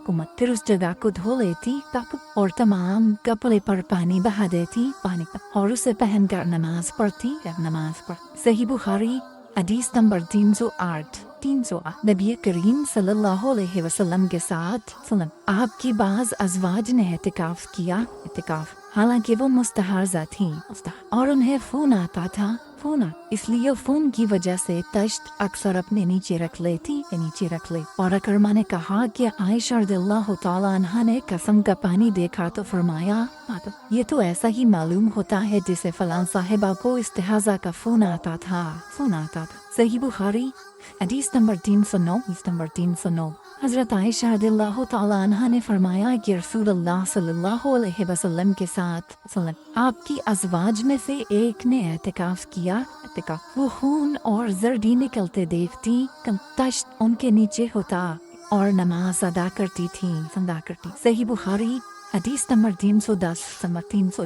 حکومت پھر اس جگہ کو دھو لیتی اور تمام کپڑے پر پانی بہا دیتی پانی اور اسے پہن کر نماز پڑھتی صحیح بخاری حدیث نمبر 308 نبی کریم صلی اللہ علیہ وسلم کے ساتھ آپ کی بعض ازواج نے اعتکاف کیا حالانکہ وہ مستحاضہ تھیں اور انہیں خون آتا تھا اس لیے خون کی وجہ سے تشت اکثر اپنے نیچے رکھ لیتی اور اکرمہ نے کہا کہ عائشہ رضی اللہ تعالیٰ عنہ نے قسم کا پانی دیکھا تو فرمایا یہ تو ایسا ہی معلوم ہوتا ہے جسے فلاں صاحبہ کو استحاضہ کا خون آتا تھا صحیح بخاری حدیث نمبر 309 حضرت عائشہ رضی اللہ تعالیٰ عنہ نے فرمایا کہ رسول اللہ صلی اللہ علیہ وسلم کے ساتھ آپ کی ازواج میں سے ایک نے اعتکاف کیا وہ خون اور زردی نکلتے دیکھتی تشت ان کے نیچے ہوتا اور نماز ادا کرتی تھی صحیح بخاری حدیث نمبر 310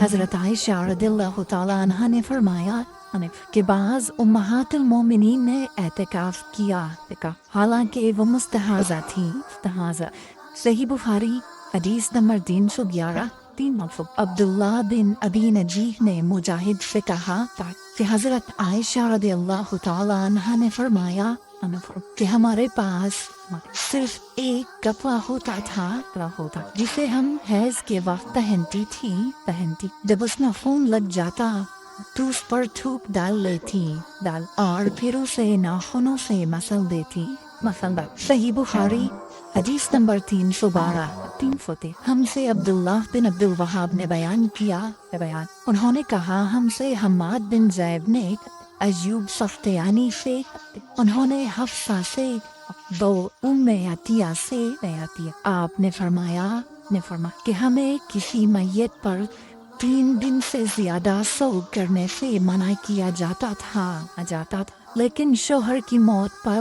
حضرت عائشہ رضی اللہ تعالیٰ عنہ نے فرمایا کہ بعض امہات المومنین نے اعتکاف کیا حالانکہ وہ مستحاضہ تھی صحیح بخاری حدیث نمبر 311 عبداللہ بن ابی نجیح نے مجاہد سے کہا کہ حضرت عائشہ رضی اللہ تعالیٰ عنہ نے فرمایا کہ ہمارے پاس صرف ایک کپڑا ہوتا تھا جسے ہم حیض کے وقت پہنتی جب اس میں خون لگ جاتا تو اس پر تھوک ڈال لیتی اور پھر اسے ناخنوں سے مسل دیتی صحیح بخاری حدیث نمبر 312 ہم سے عبداللہ بن عبد الوہاب نے بیان کیا انہوں نے کہا ہم سے حماد بن زید نے ایوب سختیانی سے انہوں نے حفصہ سے ام عطیہ سے آپ نے فرمایا کہ ہمیں کسی میت پر 3 دن سے زیادہ سوگ کرنے سے منع کیا جاتا تھا لیکن شوہر کی موت پر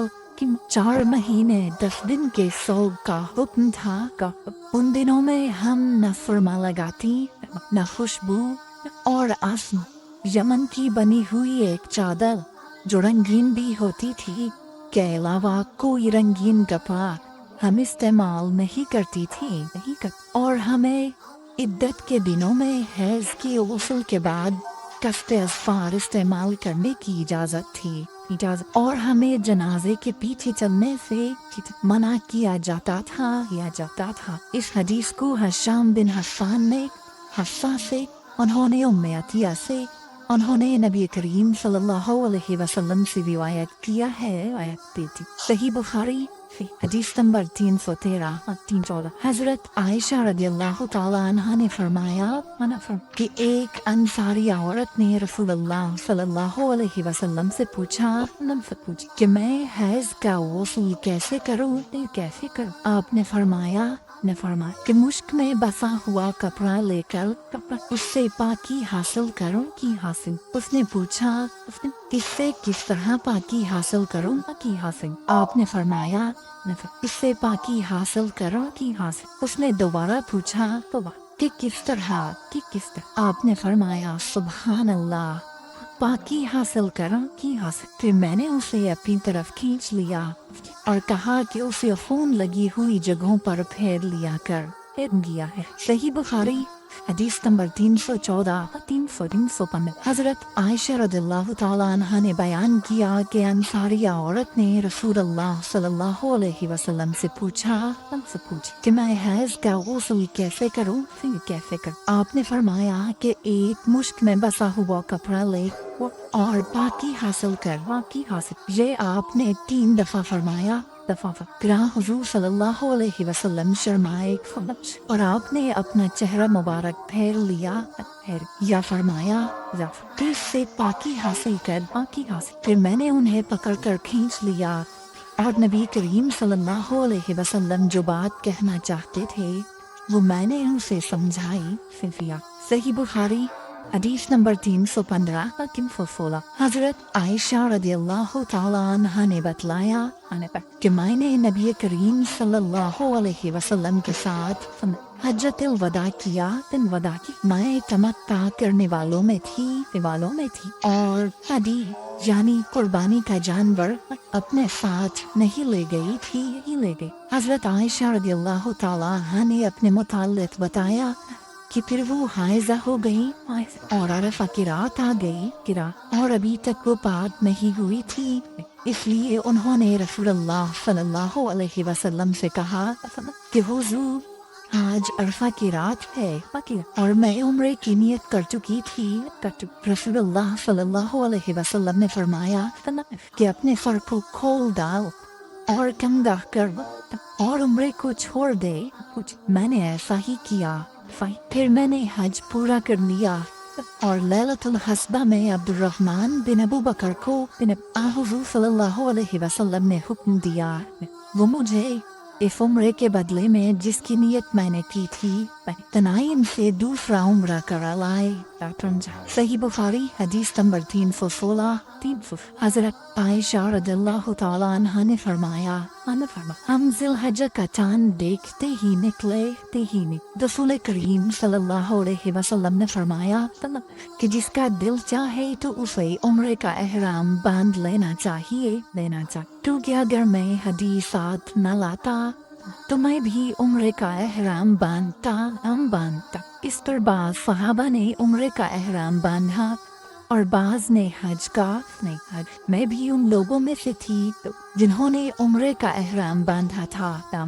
4 مہینے 10 دن کے سوگ کا حکم تھا ان دنوں میں ہم نہ سرما لگاتی نہ خوشبو اور عصم یمن کی بنی ہوئی ایک چادر جو رنگین بھی ہوتی تھی کے علاوہ کوئی رنگین کپڑا ہم استعمال نہیں کرتی تھی اور ہمیں عدت کے دنوں میں حیض کی غسل کے بعد کشت اظفار استعمال کرنے کی اجازت تھی اور ہمیں جنازے کے پیچھے چلنے سے منع کیا جاتا تھا اس حدیث کو ہشام بن حسان نے حفصہ سے انہوں نے ام عطیہ سے انہوں نے نبی کریم صلی اللہ علیہ وسلم سے روایت کیا ہے صحیح بخاری حدیث نمبر 313 حضرت عائشہ رضی اللہ تعالیٰ عنہ نے فرمایا کہ ایک انصاری عورت نے رسول اللہ صلی اللہ علیہ وسلم سے پوچھا کہ میں حیض کا غسل کیسے کروں آپ نے فرمایا کہ مشک میں بسا ہوا کپڑا لے کر اس سے پاکی حاصل کروں اس نے پوچھا کس سے کس طرح پاکی حاصل کروں آپ نے فرمایا اس سے پاکی حاصل کرو اس نے دوبارہ پوچھا کہ کس طرح آپ نے فرمایا سبحان اللہ پاکی حاصل کرو پھر میں نے اسے اپنی طرف کھینچ لیا اور کہا کہ اسے خون لگی ہوئی جگہوں پر پھیر لیا ہے صحیح بخاری حدیث نمبر 314 حضرت عائشہ رضی اللہ تعالیٰ عنہ نے بیان کیا کہ انصاری عورت نے رسول اللہ صلی اللہ علیہ وسلم سے پوچھا کہ میں حیض کا غسل کیسے کروں آپ نے فرمایا کہ ایک مشک میں بسا ہوا کپڑا لے اور پاکی حاصل یہ آپ نے 3 دفعہ فرمایا پھر حضور صلی اللہ علیہ وسلم شرمائے اور آپ نے اپنا چہرہ مبارک پھیر لیا یا فرمایا کہ اس سے پاکی حاصل پھر میں نے انہیں پکڑ کر کھینچ لیا اور نبی کریم صلی اللہ علیہ وسلم جو بات کہنا چاہتے تھے وہ میں نے ان سے سمجھائی صحیح بخاری حدیث نمبر 315 حضرت عائشہ رضی اللہ تعالیٰ عنہ نے بتلایا کہ میں نے نبی کریم صلی اللہ علیہ وسلم کے ساتھ حجۃ الوداع کیا، ودا کی میں تمتع کرنے والوں میں تھی اور ہدی یعنی قربانی کا جانور اپنے ساتھ نہیں لے گئی. حضرت عائشہ رضی اللہ تعالیٰ عنہا نے اپنے متعلق بتایا کہ پھر وہ حائضہ ہو گئی اور عرفہ کی رات آ گئی اور ابھی تک وہ پاک نہیں ہوئی تھی. اس لیے انہوں نے رسول اللہ صلی اللہ علیہ وسلم سے کہا کہ حضور آج عرفہ کی رات ہے اور میں عمرے کی نیت کر چکی تھی. رسول اللہ صلی اللہ علیہ وسلم نے فرمایا کہ اپنے سر کو کھول ڈال اور کندھا کر اور عمرے کو چھوڑ دے. میں نے ایسا ہی کیا، پھر میں نے حج پورا کر لیا اور لیلۃ الحسبہ میں عبد الرحمن بن ابو بکر کو حضور صلی اللہ علیہ وسلم نے حکم دیا وہ مجھے اس عمرے کے بدلے میں جس کی نیت میں نے کی تھی تنعیم سے دوسرا عمرہ کرا لائے. صحیح بخاری حدیث نمبر 316. حضرت عائشہ رضی اللہ تعالیٰ عنہا نے فرمایا ہم ذی الحجہ کا چاند دیکھتے ہی نکلے رسول کریم صلی اللہ علیہ وسلم نے فرمایا کہ جس کا دل چاہے تو اسے عمرے کا احرام باندھ لینا چاہیے کیونکہ اگر میں حدیث ساتھ نہ لاتا تو میں بھی عمرے کا احرام باندھتا. اس پر بعض صحابہ نے عمرے کا احرام باندھا اور بعض نے حج کا. میں بھی ان لوگوں میں سے تھی جنہوں نے عمرے کا احرام باندھا تھا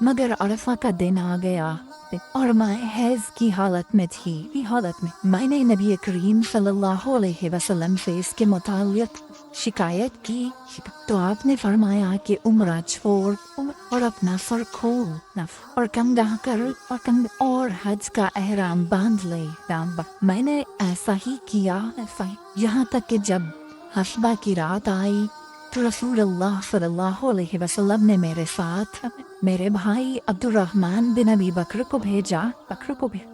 مگر عرفہ کا دن آ گیا اور میں حیض کی حالت میں تھی. میں نے نبی کریم صلی اللہ علیہ وسلم سے اس کے متعلق شکایت کی تو آپ نے فرمایا کہ عمرہ چھوڑ اور اپنا سر کھول اور کندھا کر اور حج کا احرام باندھ لے. میں نے ایسا ہی کیا یہاں تک کہ جب حسبہ کی رات آئی تو رسول اللہ صلی اللہ علیہ وسلم نے میرے ساتھ میرے بھائی عبد الرحمن بن ابی بکر کو بھیجا.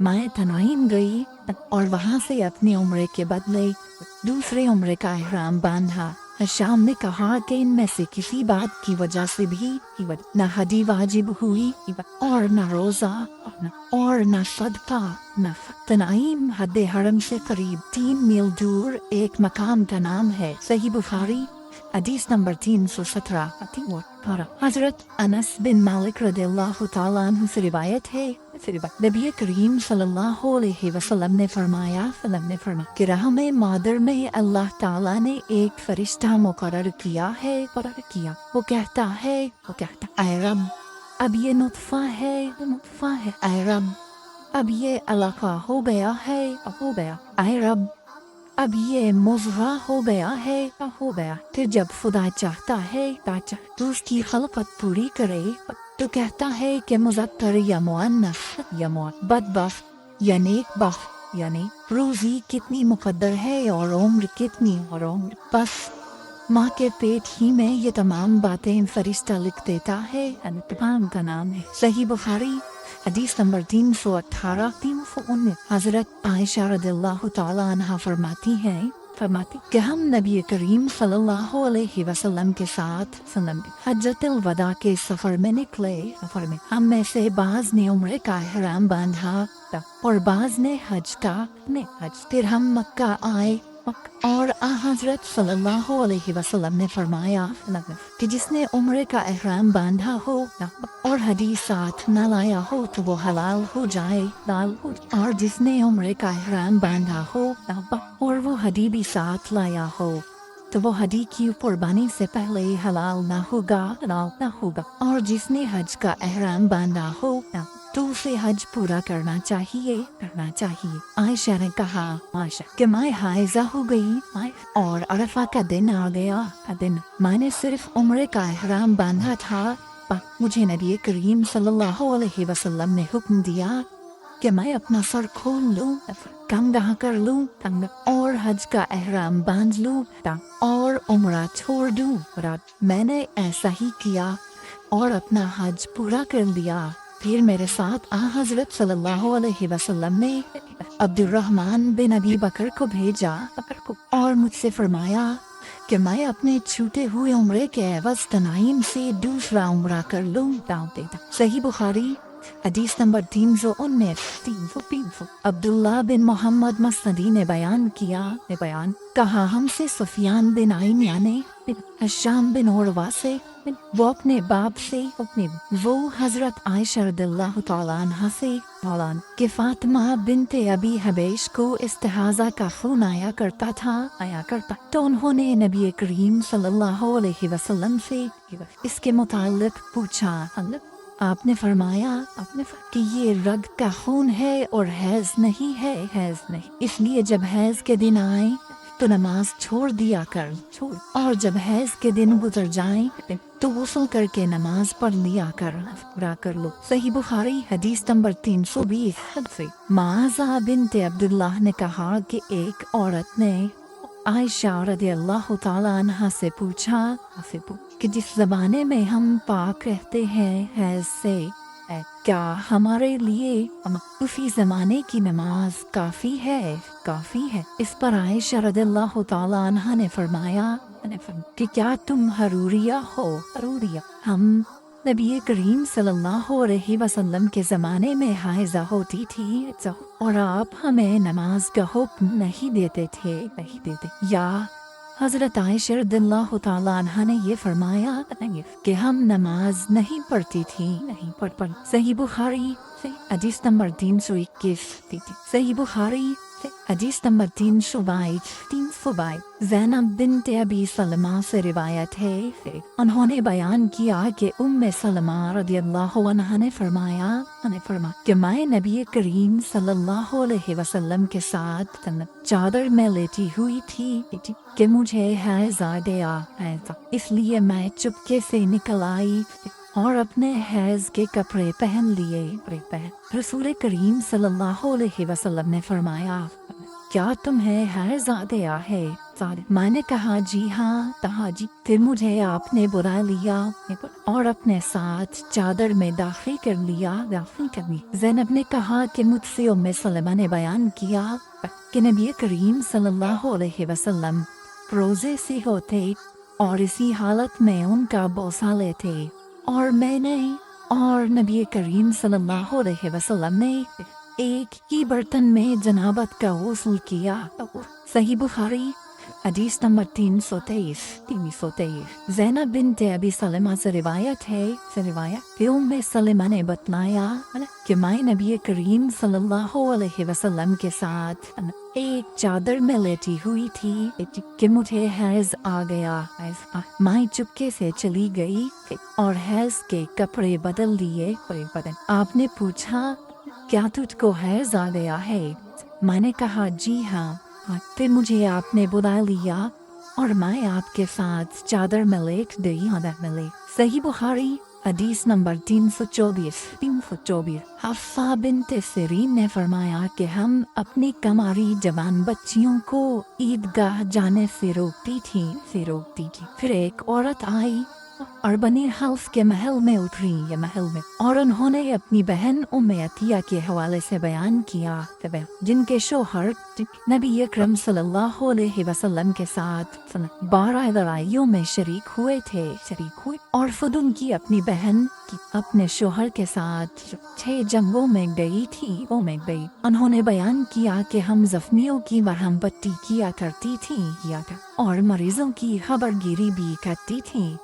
میں تنعیم گئی اور وہاں سے اپنے عمرے کے بدلے دوسرے عمرے کا احرام باندھا. شام نے کہا کہ ان میں سے کسی بات کی وجہ سے بھی نہ حدی واجب ہوئی اور نہ روزہ اور نہ صدقہ. تنعیم حد حرم سے قریب 3 میل دور ایک مقام کا نام ہے. صحیح بخاری حدیث نمبر 317. حضرت انس بن مالک رضی اللہ تعالیٰ عنہ سے روایت ہے نبی کریم صلی اللہ علیہ وسلم نے فرمایا کہ رحم مادر میں اللہ تعالیٰ نے ایک فرشتہ مقرر کیا ہے. وہ کہتا ہے اے رب اب یہ نطفہ ہے اے رب اب یہ علقہ ہو گیا ہے اے رب اب یہ مضغہ ہو گیا ہے پھر جب خدا چاہتا ہے تو اس کی خلقت پوری کرے تو کہتا ہے کہ مذکر یا مؤنث بدبخت یا نیک بخت یعنی روزی کتنی مقدر ہے اور عمر کتنی بس ماں کے پیٹ ہی میں یہ تمام باتیں فرشتہ لکھ دیتا ہے. انتقام کا نام ہے. صحیح بخاری حدیث نمبر 318. حضرت عائشہ رضی اللہ تعالیٰ عنہا فرماتی کہ ہم نبی کریم صلی اللہ علیہ وسلم کے ساتھ حجۃ الوداع کے سفر میں نکلے. ہم میں سے بعض نے عمرے کا احرام باندھا اور بعض نے حج کا. پھر ہم مکہ آئے اور حضرت صلی اللہ علیہ وسلم نے فرمایا کہ جس نے عمرے کا احرام باندھا ہو اور حدیث ساتھ نہ لایا ہو تو وہ حلال ہو جائے اور جس نے عمرے کا احرام باندھا ہو اور وہ حدی بھی ساتھ لایا ہو تو وہ حدی کی قربانی سے پہلے حلال نہ ہوگا اور جس نے حج کا احرام باندھا ہو تو اسے حج پورا کرنا چاہیے. عائشہ نے کہا کہ میں حائضہ ہو گئی اور عرفہ کا دن آ گیا. میں نے صرف عمرے کا احرام باندھا تھا. مجھے نبی کریم صلی اللہ علیہ وسلم نے حکم دیا کہ میں اپنا سر کھول لوں، کندھا کر لوں اور حج کا احرام باندھ لوں اور عمرہ چھوڑ دوں. میں نے ایسا ہی کیا اور اپنا حج پورا کر لیا. پھر میرے ساتھ حضرت صلی اللہ علیہ وسلم نے عبد الرحمن بن ابی بکر کو بھیجا اور مجھ سے فرمایا کہ میں اپنے چھوٹے ہوئے عمرے کے عوض تنعیم سے دوسرا عمرہ کر لوں. صحیح بخاری حدیث نمبر 319 عبداللہ بن محمد مسندی نے بیان کہا ہم سے سفیان بن عیینہ نے ہشام بن عروہ سے وہ اپنے باپ سے وہ حضرت عائشہ رضی اللہ تعالیٰ عنہ سے کہ فاطمہ بنت ابی حبیش کو استحاضہ کا خون آیا کرتا تو انہوں نے نبی کریم صلی اللہ علیہ وسلم سے اس کے متعلق پوچھا۔ آپ نے فرمایا کہ یہ رگ کا خون ہے اور حیض نہیں ہے، اس لیے جب حیض کے دن آئیں تو نماز چھوڑ دیا کر، اور جب حیض کے دن گزر جائیں تو غسل کر کے نماز پڑھ لیا کر لو۔ صحیح بخاری حدیث نمبر 320 معاذہ بنت عبداللہ نے کہا کہ ایک عورت نے عائشہ رضی اللہ تعالیٰ عنہ سے پوچھا کہ جس زمانے میں ہم پاک رہتے ہیں حیض سے، کیا ہمارے لیے اسی زمانے کی نماز کافی ہے؟ اس پر عائشہ رضی اللہ تعالیٰ عنہ نے فرمایا کہ کیا تم حروریہ ہو؟ ہم نبی کریم صلی اللہ علیہ وسلم کے زمانے میں حائضہ ہوتی تھی اور آپ ہمیں نماز کا حکم نہیں دیتے تھے۔ یا حضرت عائشہ رضی اللہ تعالیٰ عنہ نے یہ فرمایا کہ ہم نماز نہیں پڑھتی تھی۔ صحیح بخاری حدیث نمبر 321 صحیح بخاری حدیث نمبر 322 زینب بنت ابی سلمہ سے روایت ہے، انہوں نے بیان کیا کہ ام سلمہ رضی اللہ عنہا نے فرمایا کہ میں نبی کریم صلی اللہ علیہ وسلم کے ساتھ چادر میں لیٹی ہوئی تھی کہ مجھے حیض آ گیا، اس لیے میں چپکے سے نکل آئی اور اپنے حیض کے کپڑے پہن لیے۔ رسول کریم صلی اللہ علیہ وسلم نے فرمایا کیا تمہیں حیض آ گیا ہے؟ میں نے کہا جی ہاں جی۔ پھر مجھے آپ نے بلا لیا اور اپنے ساتھ چادر میں داخل کر لیا۔ زینب نے کہا کہ مجھ سے ام سلمہ نے بیان کیا کہ نبی کریم صلی اللہ علیہ وسلم روزے سے ہوتے اور اسی حالت میں ان کا بوسہ لیتے اور میں نے اور نبی کریم صلی اللہ علیہ وسلم نے ایک ہی برتن میں جنابت کا غسل کیا۔ صحیح بخاری حدیث نمبر 323 زینب بنت ابی سلمہ سے روایت ہے کہ ام سلمہ نے بتلایا کہ میں نبی کریم صلی اللہ علیہ وسلم کے ساتھ ایک چادر میں لیٹی ہوئی تھی کہ مجھے حیض آ گیا۔ میں چپکے سے چلی گئی اور حیض کے کپڑے بدل لیے۔ آپ نے پوچھا کیا تجھ کو حیض آ گیا ہے؟ میں نے کہا جی ہاں۔ پھر مجھے آپ نے بلا لیا اور میں آپ کے ساتھ چادر میں لیٹ گئی۔ صحیح بخاری حدیث نمبر 324 حفصہ بنت سیرین نے فرمایا کہ ہم اپنی کماری جوان بچیوں کو عیدگاہ جانے سے روکتی تھی۔ پھر ایک عورت آئی اور بنی حوف کے محل میں اتری اور انہوں نے اپنی بہن ام عطیہ کے حوالے سے بیان کیا جن کے شوہر نبی اکرم صلی اللہ علیہ وسلم کے ساتھ 12 لڑائیوں میں شریک ہوئے اور خود ان کی اپنی بہن اپنے شوہر کے ساتھ 6 جنگوں میں گئی تھی۔ انہوں نے بیان کیا کہ ہم زخمیوں کی مرہم پٹی کیا کرتی تھی اور مریضوں کی خبر گیری بھی کرتی تھی۔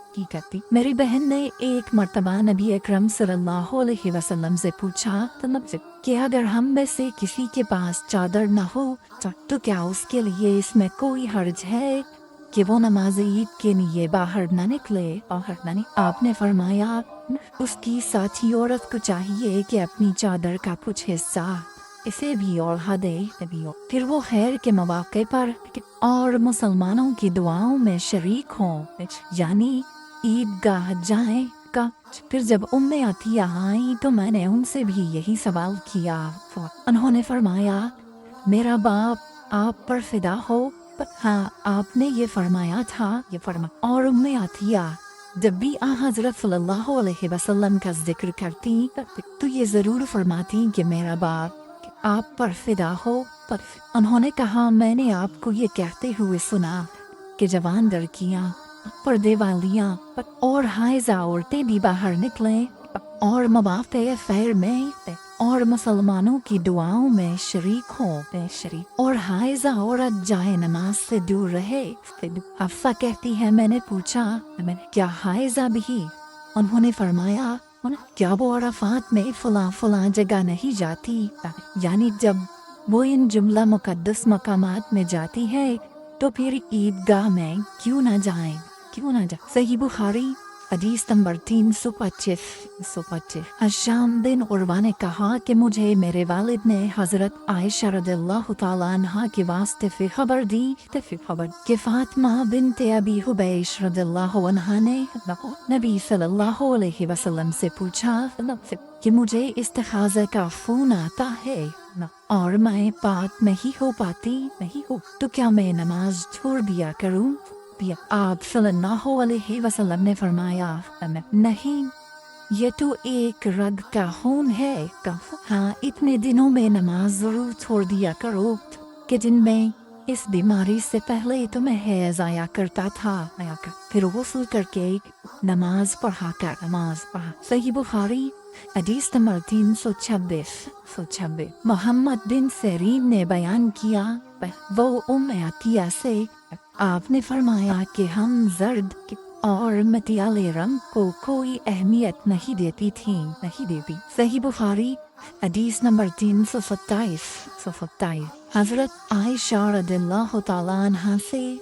میری بہن نے ایک مرتبہ نبی اکرم صلی اللہ علیہ وسلم سے پوچھا کہ اگر ہم میں سے کسی کے پاس چادر نہ ہو تو کیا اس کے لیے اس میں کوئی حرج ہے کہ وہ نماز عید کے لیے باہر نہ نکلے؟ آپ نے فرمایا اس کی ساتھی عورت کو چاہیے کہ اپنی چادر کا کچھ حصہ اسے بھی اوڑھا دے، پھر وہ خیر کے مواقع پر اور مسلمانوں کی دعاؤں میں شریک ہوں، یعنی عیدگاہ جائیں کا۔ پھر جب ام عطیہ آئیں تو میں نے ان سے بھی یہی سوال کیا۔ انہوں نے فرمایا میرا باپ آپ پر فدا ہو، ہاں آپ نے یہ فرمایا تھا۔ اور ام عطیہ جب بھی حضرت صلی اللہ علیہ وسلم کا ذکر کرتی تو یہ ضرور فرماتی کہ میرا باپ آپ پر فدا ہو۔ انہوں نے کہا میں نے آپ کو یہ کہتے ہوئے سنا کہ جوان لڑکیاں، پردے والیاں اور حائضہ عورتیں بھی باہر نکلیں اور مواقع خیر میں اور مسلمانوں کی دعاؤں میں شریک ہوں اور حائضہ عورت جائے نماز سے دور رہے۔ حفصہ کہتی ہے میں نے پوچھا کیا حائضہ بھی؟ انہوں نے فرمایا کیا وہ عرفات میں فلاں جگہ نہیں جاتی؟ یعنی جب وہ ان جملہ مقدس مقامات میں جاتی ہے تو پھر عیدگاہ میں کیوں نہ جائیں؟ صحیح بخاری حدیث نمبر 325۔ ہشام بن عروہ نے کہا کہ مجھے میرے والد نے حضرت عائشہ رضی اللہ تعالیٰ عنہا کے واسطے سے خبر دی کہ فاطمہ بنت ابی حبیش رضی اللہ عنہا نے نبی صلی اللہ علیہ وسلم سے پوچھا کہ مجھے استخاذہ کا فون آتا ہے اور میں پاک نہیں ہو پاتی تو کیا میں نماز چھوڑ دیا کروں؟ آپ صلی اللہ علیہ وسلم نے فرمایا نہیں، یہ تو ایک رگ کا خون ہے، ہاں اتنے دنوں میں نماز ضرور چھوڑ دیا کرو کہ جن میں اس بیماری سے پہلے تمہیں حیض آیا کرتا تھا، پھر غسل کر کے نماز پڑھا صحیح بخاری حدیث نمبر 326۔ محمد بن سیرین نے بیان کیا وہ عطیہ سے آپ نے فرمایا کہ ہم زرد اور مٹیالے رنگ کو کوئی اہمیت نہیں دیتی تھی۔ صحیح بخاری حدیث نمبر 327۔ حضرت عائشہ رضی اللہ تعالیٰ عنہا سے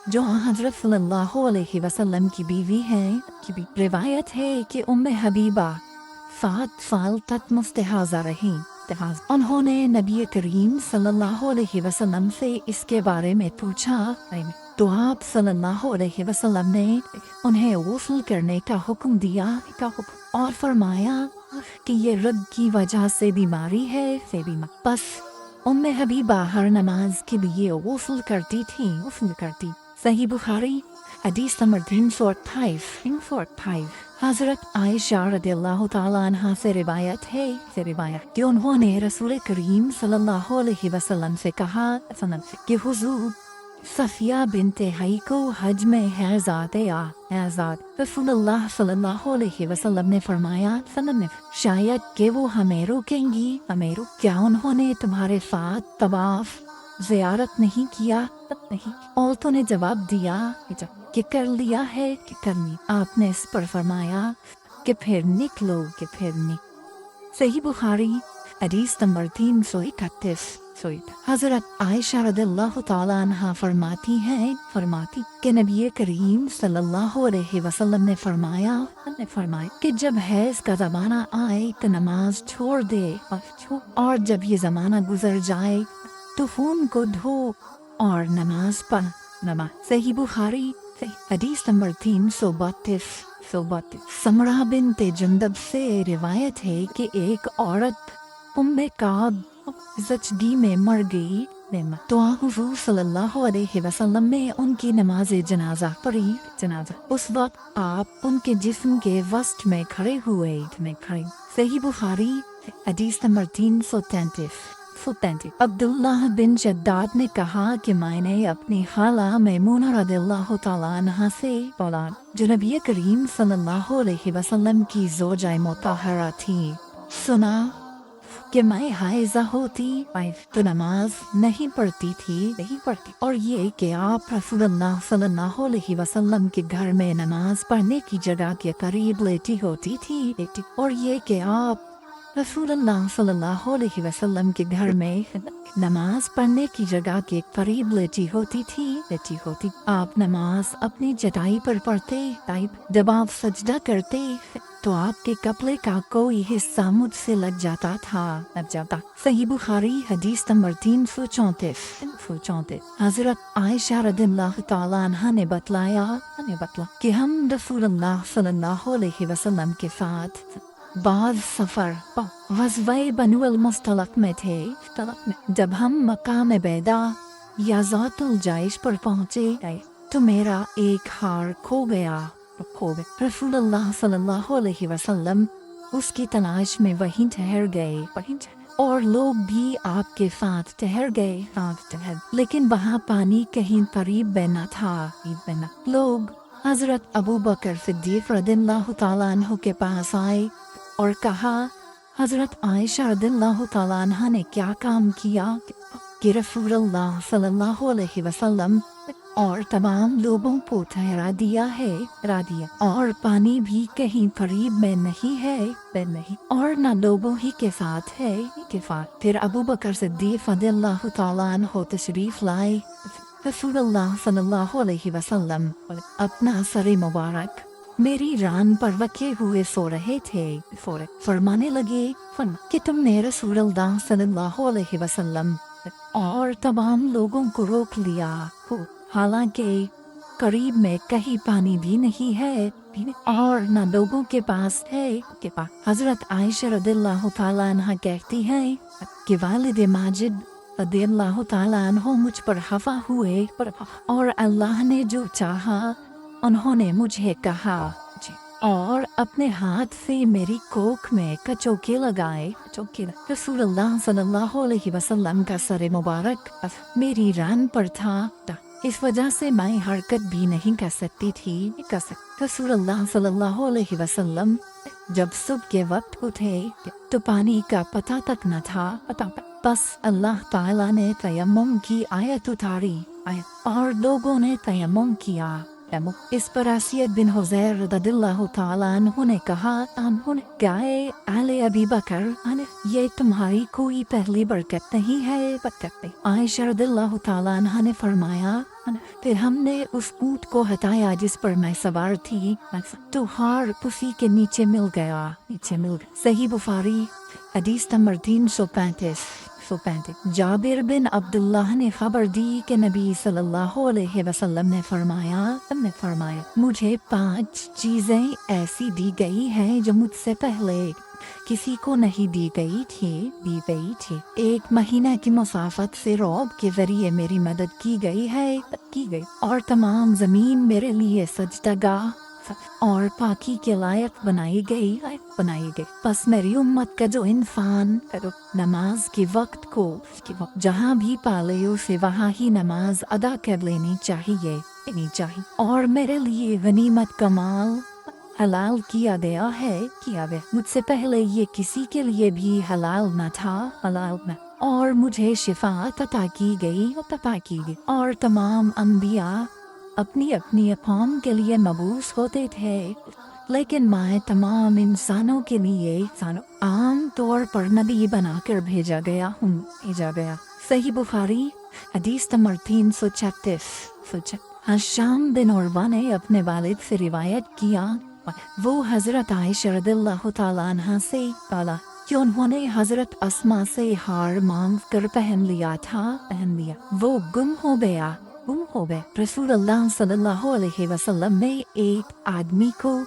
جو حضرت صلی اللہ علیہ وسلم کی بیوی ہیں روایت ہے کہ ام حبیبہ 7 سال تک مستحاضہ رہیں۔ انہوں نے نبی کریم صلی اللہ علیہ وسلم سے اس کے بارے میں پوچھا تو آپ صلی اللہ علیہ وسلم نے انہیں غسل کرنے کا حکم دیا اور فرمایا کہ یہ رگ کی وجہ سے بیماری ہے۔ پس ام حبیبہ ہر نماز کے لیے غسل کرتی تھی۔ صحیح بخاری حدیث نمبر 328۔ حضرت عائشہ رضی اللہ تعالیٰ عنہا سے روایت ہے کہ انہوں نے رسول کریم صلی اللہ علیہ وسلم سے کہا کہ حضور صفیہ بنت حی کو حج میں حیض رسول اللہ صلی اللہ علیہ وسلم نے فرمایا شاید کہ وہ ہمیں روکیں گی۔ کیا انہوں نے تمہارے ساتھ طواف زیارت نہیں کیا؟ عورتوں نے جواب دیا کہ کر لیا ہے آپ نے اس پر فرمایا کہ پھر نکلو صحیح بخاری حدیث نمبر 331۔ حضرت عائشہ رضی اللہ تعالیٰ عنہا فرماتی کہ نبی کریم صلی اللہ علیہ وسلم نے فرمایا کہ جب حیض کا زمانہ آئے تو نماز چھوڑ دے اور جب یہ زمانہ گزر جائے تو خون کو دھو اور نماز پڑھ۔ صحیح بخاری حدیث نمبر 332۔ سمرہ بنت جندب سے روایت ہے کہ ایک عورت ام کعب زچگی میں مر گئی تو حضور صلی اللہ علیہ وسلم نے ان کی نماز جنازہ پڑھی۔ اس وقت آپ ان کے جسم کے وسط میں کھڑے ہوئے۔ صحیح بخاری حدیث نمبر 333۔ عبداللہ بن شداد نے کہا کہ میں نے اپنی خالہ میمونہ رضی اللہ تعالیٰ عنہا سے بولا جو نبی کریم صلی اللہ علیہ وسلم کی زوجہ مطہرہ تھی سنا کہ میں حائضہ ہوتی تو نماز نہیں پڑھتی تھی اور یہ کہ آپ رسول اللہ صلی اللہ علیہ وسلم کے گھر میں نماز پڑھنے کی جگہ کے قریب لیٹی ہوتی تھی اور یہ کہ آپ رسول اللہ صلی اللہ علیہ وسلم کے گھر میں نماز پڑھنے کی جگہ کے قریب لیٹی ہوتی تھی۔ آپ نماز اپنی چٹائی پر پڑھتے جب آپ سجدہ کرتے تو آپ کے کپڑے کا کوئی حصہ مجھ سے لگ جاتا تھا۔ صحیح بخاری حدیث نمبر 334۔ حضرت عائشہ رضی اللہ تعالیٰ عنہا نے بتلایا کہ ہم رسول اللہ صلی اللہ علیہ وسلم کے ساتھ بعض سفر غزوہ بنو المصطلق میں تھے۔ جب ہم مقام بیدا یا ذات الجیش پر پہنچے تو میرا ایک ہار کھو گیا۔ رسول اللہ صلی اللہ علیہ وسلم اس کی تلاش میں وہیں ٹھہر گئے اور لوگ بھی آپ کے ساتھ ٹھہر گئے، لیکن وہاں پانی کہیں قریب میں نہ تھا۔ لوگ حضرت ابو بکر صدیق رضی اللہ تعالیٰ عنہ کے پاس آئے اور کہا حضرت عائشہ رضی اللہ تعالیٰ عنہا نے کیا کام کیا کہ رسول اللہ صلی اللہ علیہ وسلم اور تمام لوگوں کو ٹھہرا دیا ہے اور پانی بھی کہیں قریب میں نہیں ہے اور نہ لوگوں ہی کے ساتھ ہے پھر ابو بکر صدیق رضی اللہ تعالیٰ عنہ تشریف لائے. رسول اللہ صلی اللہ علیہ وسلم اپنا سر مبارک میری ران پر رکھے ہوئے سو رہے تھے. فرمانے لگے کہ تم نے رسول اللہ صلی اللہ علیہ وسلم اور تمام لوگوں کو روک لیا حالانکہ قریب میں کہیں پانی بھی نہیں ہے اور نہ لوگوں کے پاس ہے. حضرت عائشہ رضی اللہ تعالیٰ عنہ کہتی ہیں کہ والد ماجد رضی اللہ تعالیٰ عنہ مجھ پر خفا ہوئے اور اللہ نے جو چاہا انہوں نے مجھے کہا اور اپنے ہاتھ سے میری کوکھ میں کچوکے لگائے. رسول اللہ صلی اللہ علیہ وسلم کا سر مبارک میری ران پر تھا، اس وجہ سے میں حرکت بھی نہیں کر سکتی تھی. رسول اللہ صلی اللہ علیہ وسلم جب صبح کے وقت اٹھے تو پانی کا پتہ تک نہ تھا. بس اللہ تعالیٰ نے تیمم کی آیت اتاری اور لوگوں نے تیمم کیا. اس پر اسید بن حذیر رضی اللہ تعالیٰ عنہ نے کہا کیا اہل ابی بکر یہ تمہاری کوئی پہلی برکت نہیں ہے؟ عائشہ رضی اللہ تعالیٰ عنہ نے فرمایا پھر ہم نے اس اونٹ کو ہٹایا جس پر میں سوار تھی تو ہار اسی کے نیچے مل گیا. صحیح بخاری حدیث نمبر 335. جابر بن عبداللہ نے خبر دی کہ نبی صلی اللہ علیہ وسلم نے فرمایا مجھے 5 چیزیں ایسی دی گئی ہیں جو مجھ سے پہلے کسی کو نہیں دی گئی تھی. 1 مہینہ کی مسافت سے رعب کے ذریعے میری مدد کی گئی اور تمام زمین میرے لیے سجدگاہ اور پاکی کے لائق بنائی گئی. پس میری امت کا جو انسان نماز کے وقت کو جہاں بھی پالے اسے وہاں ہی نماز ادا کر لینی چاہیے اور میرے لیے غنیمت کا مال حلال کیا گیا ہے. مجھ سے پہلے یہ کسی کے لیے بھی حلال نہ تھا اور مجھے شفاعت عطا کی گئی اور تمام انبیاء اپنی اپنی قوم کے لیے مبعوث ہوتے تھے لیکن میں تمام انسانوں کے لیے عام طور پر نبی بنا کر بھیجا گیا. صحیح بخاری حدیث نمبر 336. حشام بن عروہ نے اپنے والد سے روایت کیا وہ حضرت عائشہ رضی اللہ تعالیٰ عنہ سے کہ انہوں نے حضرت اسما سے ہار مانگ کر پہن لیا تھا. وہ گم ہو گیا. رسول اللہ صلی اللہ علیہ وسلم نے ایک آدمی کو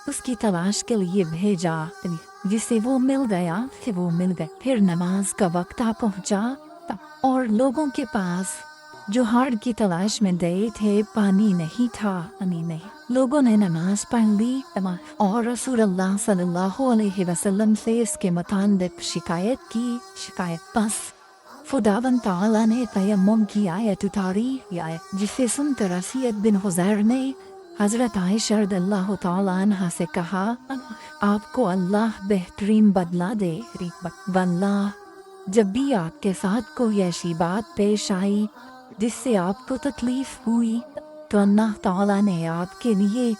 اس کی تلاش کے لیے بھیجا جسے وہ مل گیا. پھر نماز کا وقت آ پہنچا اور لوگوں کے پاس جو ہار کی تلاش میں گئے تھے پانی نہیں تھا. لوگوں نے نماز پڑھ لی اور رسول اللہ صلی اللہ علیہ وسلم سے اس کے متعلق شکایت کی. بس خداوند تعالیٰ نے تیمم کی آیت اتاری جسے سن کر اسید بن حذیر نے حضرت عائشہ رضی اللہ تعالیٰ عنہ سے کہا آپ کو اللہ بہترین بدلہ دے. واللہ جب بھی آپ کے ساتھ کوئی ایسی بات پیش آئی جس سے آپ کو تکلیف ہوئی تو اللہ تعالیٰ نے آپ کے لیے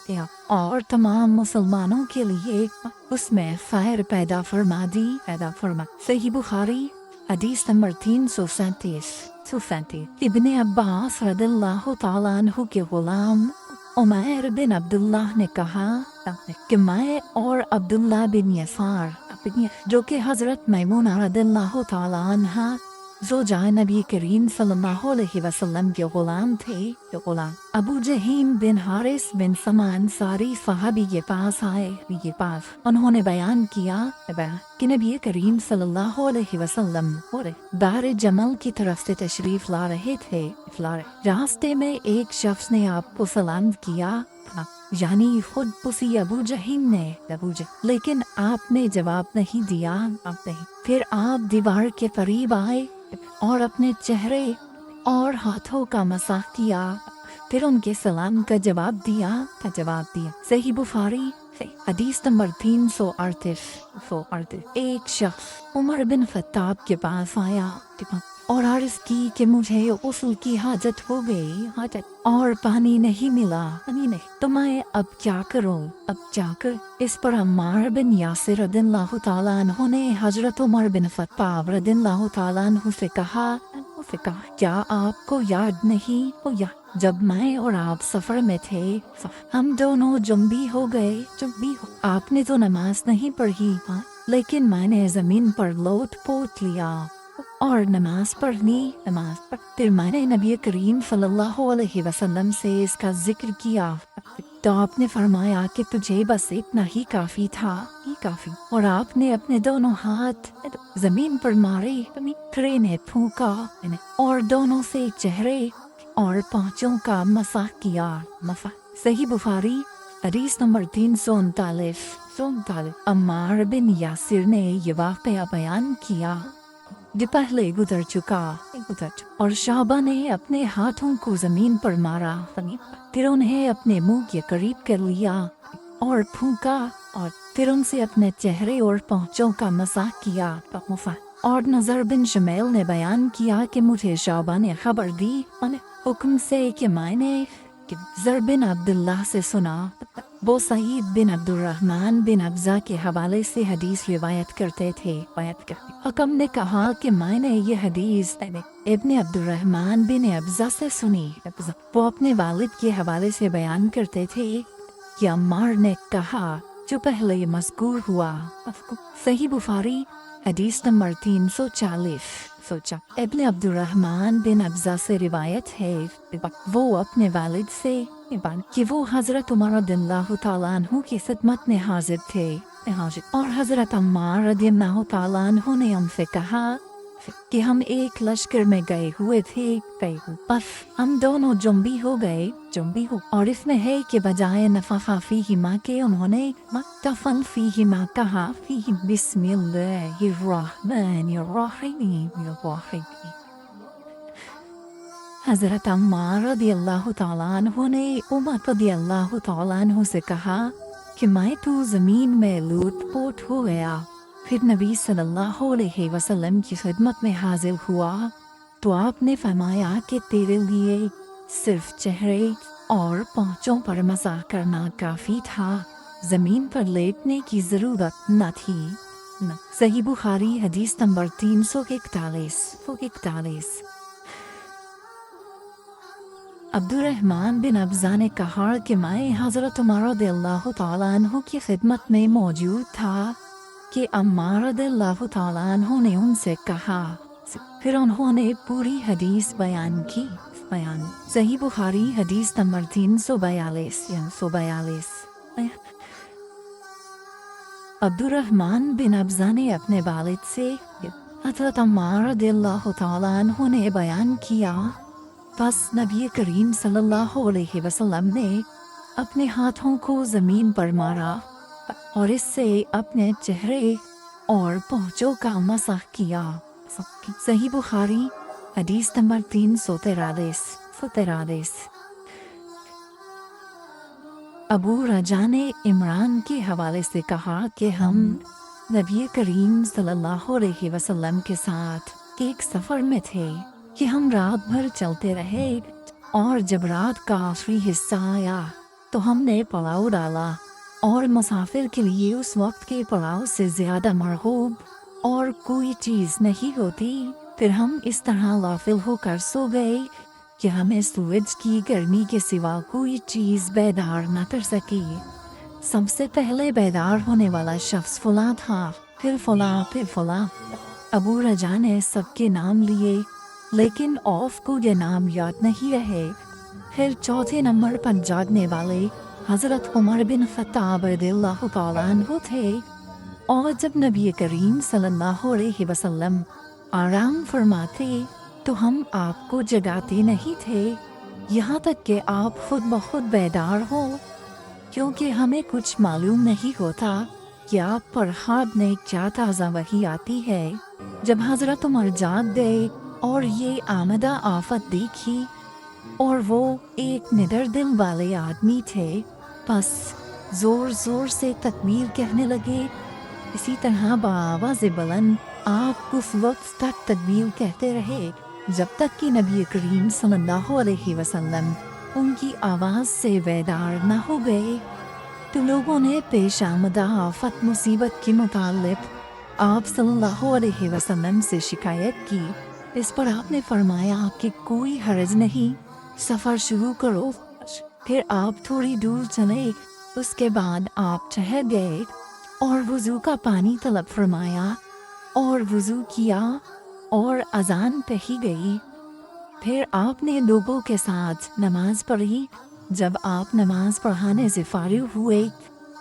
اور تمام مسلمانوں کے لیے اس میں خیر پیدا فرما دی. صحیح بخاری حدیث نمبر 337. ابن عباس رضی اللہ تعالیٰ عنہ کے غلام عمیر بن عبداللہ نے کہا کہ میں اور عبداللہ بن یسار جو کہ حضرت میمونہ رضی اللہ تعالیٰ عنہ زوجہ نبی کریم صلی اللہ علیہ وسلم کے غلام تھے. ابو جہیم بن حارث بن سما انصاری صحابی کے پاس آئے. انہوں نے بیان کیا کہ نبی کریم صلی اللہ علیہ وسلم دار جمل کی طرف سے تشریف لا رہے تھے. راستے میں ایک شخص نے آپ کو سلام کیا یعنی خود اسی ابو جہیم نے لیکن آپ نے جواب نہیں دیا. پھر آپ دیوار کے قریب آئے اور اپنے چہرے اور ہاتھوں کا مسح کیا پھر ان کے سلام کا جواب دیا. صحیح بخاری حدیث نمبر 338 ایک شخص عمر بن خطاب کے پاس آیا اور عرض کی کہ مجھے غسل کی حاجت ہو گئی اور پانی نہیں ملا تو میں اب کیا کروں اس پر عمار بن یاسر رضی اللہ تعالیٰ عنہ نے حضرت عمر بن خطاب رضی اللہ تعالیٰ عنہ سے کہا کیا آپ کو یاد نہیں جب میں اور آپ سفر میں تھے ہم دونوں جنبی ہو گئے آپ نے تو نماز نہیں پڑھی لیکن میں نے زمین پر لوٹ پوٹ لیا اور نماز پڑھنی پھر میں نے نبی کریم صلی اللہ علیہ وسلم سے اس کا ذکر کیا تو آپ نے فرمایا کہ تجھے بس اتنا ہی کافی تھا اور آپ نے اپنے دونوں ہاتھ زمین پر مارے پھر انہیں پھونکا اور دونوں سے چہرے اور پانچوں کا مسح کیا صحیح بخاری حدیث نمبر 339 عمار بن یاسر نے یہ واقعہ بیان کیا جو پہلے گزر چکا اور شعبہ نے اپنے ہاتھوں کو زمین پر مارا پھر انہیں اپنے منہ کے قریب کر لیا اور پھونکا اور پھر ان سے اپنے چہرے اور پونچھوں کا مسح کیا اور نظر بن شمیل نے بیان کیا کہ مجھے شعبہ نے خبر دی حکم سے کہ میں نے زر بن عبداللہ سے سنا وہ سعید بن عبد الرحمن بن ابزا کے حوالے سے حدیث روایت کرتے تھے حکم نے کہا کہ میں نے یہ حدیث ابن عبد الرحمن بن ابزا سے سنی وہ اپنے والد کے حوالے سے بیان کرتے تھے کہ عمار نے کہا جو پہلے مذکور ہوا صحیح بخاری حدیث نمبر 340 ابن عبد الرحمن بن ابزا سے روایت ہے وہ اپنے والد سے کہ وہ حضرت عمر رضی اللہ تعالیٰ عنہ کی خدمت میں حاضر تھے اور حضرت عمار رضی اللہ تعالیٰ عنہ نے ان سے کہا کہ ہم ایک لشکر میں گئے ہوئے تھے بس ہم دونوں جنبی ہو گئے اور اس میں ہے کہ بجائے نفخ فیہما کے انہوں نے مقتفل فیہما کہا فیہ بسم اللہ الرحمن الرحیم حضرت عمار رضی اللہ تعالیٰ عنہ نے عمر رضی اللہ تعالیٰ عنہ سے کہا کہ میں تو زمین میں لوٹ پوٹ ہو گیا پھر نبی صلی اللہ علیہ وسلم کی خدمت میں حاضر ہوا تو آپ نے فرمایا کہ تیرے لیے صرف چہرے اور پونچھوں پر مسح کرنا کافی تھا زمین پر لیٹنے کی ضرورت نہ تھی صحیح بخاری حدیث نمبر 341 عبد الرحمن بن ابزا نے کہا کہ میں حضرت عمر رضی اللہ تعالیٰ عنہ کی خدمت میں موجود تھا کہ عمار رضی اللہ تعالیٰ عنہ نے ان سے کہا پھر انہوں نے پوری حدیث بیان کی صحیح بخاری حدیث نمبر 342 عبد الرحمن بن ابزا نے اپنے والد سے حضرت عمار رضی اللہ تعالیٰ عنہ نے بیان کیا پس نبی کریم صلی اللہ علیہ وسلم نے اپنے ہاتھوں کو زمین پر مارا اور اس سے اپنے چہرے اور پونچھوں کا مسح کیا صحیح بخاری حدیث نمبر 343 ابو رجا نے عمران کے حوالے سے کہا کہ ہم نبی کریم صلی اللہ علیہ وسلم کے ساتھ ایک سفر میں تھے کہ ہم رات بھر چلتے رہے اور جب رات کا آخری حصہ آیا تو ہم نے پڑاؤ ڈالا اور مسافر کے لیے اس وقت کے پڑاؤ سے زیادہ مرغوب اور کوئی چیز نہیں ہوتی پھر ہم اس طرح غافل ہو کر سو گئے کہ ہمیں سورج کی گرمی کے سوا کوئی چیز بیدار نہ کر سکی سب سے پہلے بیدار ہونے والا شخص فلاں تھا پھر فلاں ابو رجا نے سب کے نام لیے لیکن اوف کو یہ نام یاد نہیں رہے پھر چوتھے نمبر پر جاگنے والے حضرت عمر بن خطاب رضی اللہ تعالیٰ عنہ تھے اور جب نبی کریم صلی اللہ علیہ وسلم آرام فرماتے تو ہم آپ کو جگاتے نہیں تھے یہاں تک کہ آپ خود بخود بیدار ہو کیونکہ ہمیں کچھ معلوم نہیں ہوتا کہ آپ پر خواب میں کیا تازہ وحی آتی ہے جب حضرت عمر جاگ گئے اور یہ آمدہ آفت دیکھی اور وہ ایک ندر دل والے آدمی تھے بس زور زور سے تکبیر کہنے لگے۔ اسی طرح بآواز بلند آپ اس وقت تک تکبیر کہتے رہے جب تک کہ نبی کریم صلی اللہ علیہ وسلم ان کی آواز سے بیدار نہ ہو گئے۔ تو لوگوں نے پیش آمدہ آفت مصیبت کے متعلق آپ صلی اللہ علیہ وسلم سے شکایت کی۔ اس پر آپ نے فرمایا کہ کوئی حرج نہیں، سفر شروع کرو۔ پھر آپ تھوڑی دور چلے، اس کے بعد آپ ٹھہر گئے اور وضو کا پانی طلب فرمایا اور وضو کیا اور اذان پڑھی گئی۔ پھر آپ نے لوگوں کے ساتھ نماز پڑھی۔ جب آپ نماز پڑھانے سے فارغ ہوئے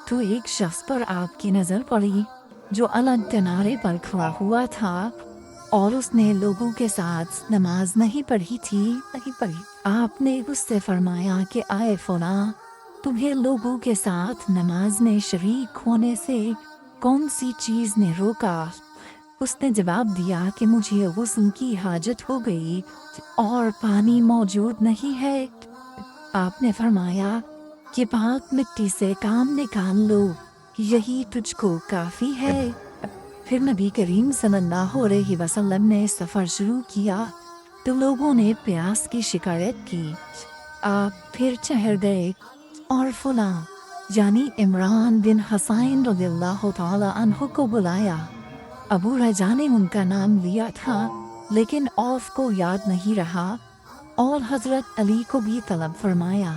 تو ایک شخص پر آپ کی نظر پڑی جو الگ کنارے پر کھڑا ہوا تھا اور اس نے لوگوں کے ساتھ نماز نہیں پڑھی تھی۔ آپ نے اس سے فرمایا کہ آئے فلاں، تمہیں لوگوں کے ساتھ نماز میں شریک ہونے سے کون سی چیز نے روکا؟ اس نے جواب دیا کہ مجھے غسل کی حاجت ہو گئی اور پانی موجود نہیں ہے۔ آپ نے فرمایا کہ پاک مٹی سے کام نکال لو، یہی تجھ کو کافی ہے۔ پھر نبی کریم صلی اللہ علیہ وسلم نے سفر شروع کیا تو لوگوں نے پیاس کی شکایت کی۔ آپ پھر ٹھہر گئے اور فلاں یعنی عمران بن حسین رضی اللہ تعالی عنہ کو بلایا۔ ابو رجا نے ان کا نام لیا تھا لیکن عوف کو یاد نہیں رہا، اور حضرت علی کو بھی طلب فرمایا۔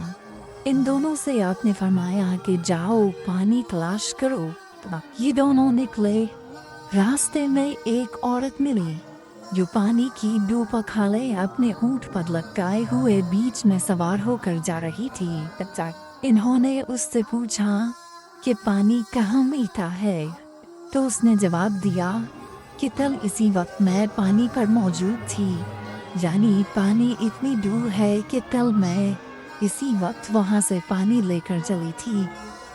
ان دونوں سے آپ نے فرمایا کہ جاؤ پانی تلاش کرو۔ یہ دونوں نکلے۔ راستے میں ایک عورت ملی جو پانی کی ڈوب کھالے اپنے اونٹ پر لٹکائے ہوئے بیچ میں سوار ہو کر جا رہی تھی۔ انہوں نے اس سے پوچھا کہ پانی کہاں میٹھا ہے؟ تو اس نے جواب دیا کہ کل اسی وقت میں پانی پر موجود تھی، یعنی پانی اتنی دور ہے کہ کل میں اسی وقت وہاں سے پانی لے کر چلی تھی،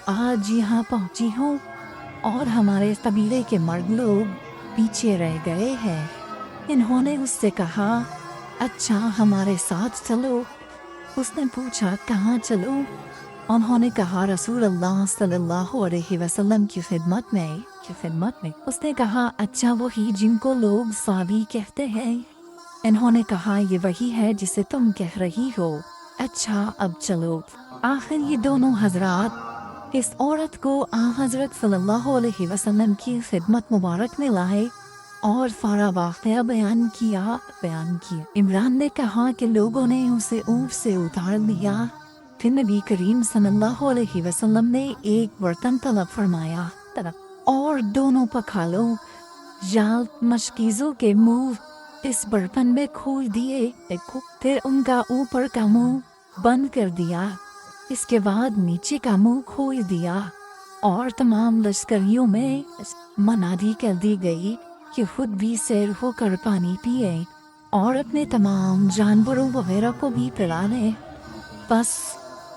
آج یہاں پہنچی ہوں اور ہمارے قبیلے کے مرد لوگ پیچھے رہ گئے ہیں۔ انہوں نے اس سے کہا اچھا ہمارے ساتھ چلو۔ اس نے پوچھا کہاں چلو؟ انہوں نے کہا رسول اللہ صلی اللہ علیہ وسلم کی خدمت میں۔ اس نے کہا اچھا وہی جن کو لوگ صحابی کہتے ہیں؟ انہوں نے کہا یہ وہی ہے جسے تم کہہ رہی ہو۔ اچھا اب چلو۔ آخر یہ دونوں حضرات اس عورت کو حضرت صلی اللہ علیہ وسلم کی خدمت مبارک میں لائے اور سارا واقعہ بیان کیا۔ عمران نے کہا کہ لوگوں نے اسے اونٹ سے اتار لیا۔ پھر نبی کریم صلی اللہ علیہ وسلم نے ایک برتن طلب فرمایا اور دونوں پکھالوں یا مشکیزوں کے منہ اس برتن میں کھول دیے، پھر ان کا اوپر کا منہ بند کر دیا، اس کے بعد نیچے کا منہ کھول دیا، اور تمام لشکریوں میں منادی کر دی گئی کہ خود بھی سیر ہو کر پانی پیے اور اپنے تمام جانوروں وغیرہ کو بھی پلا لیں۔ بس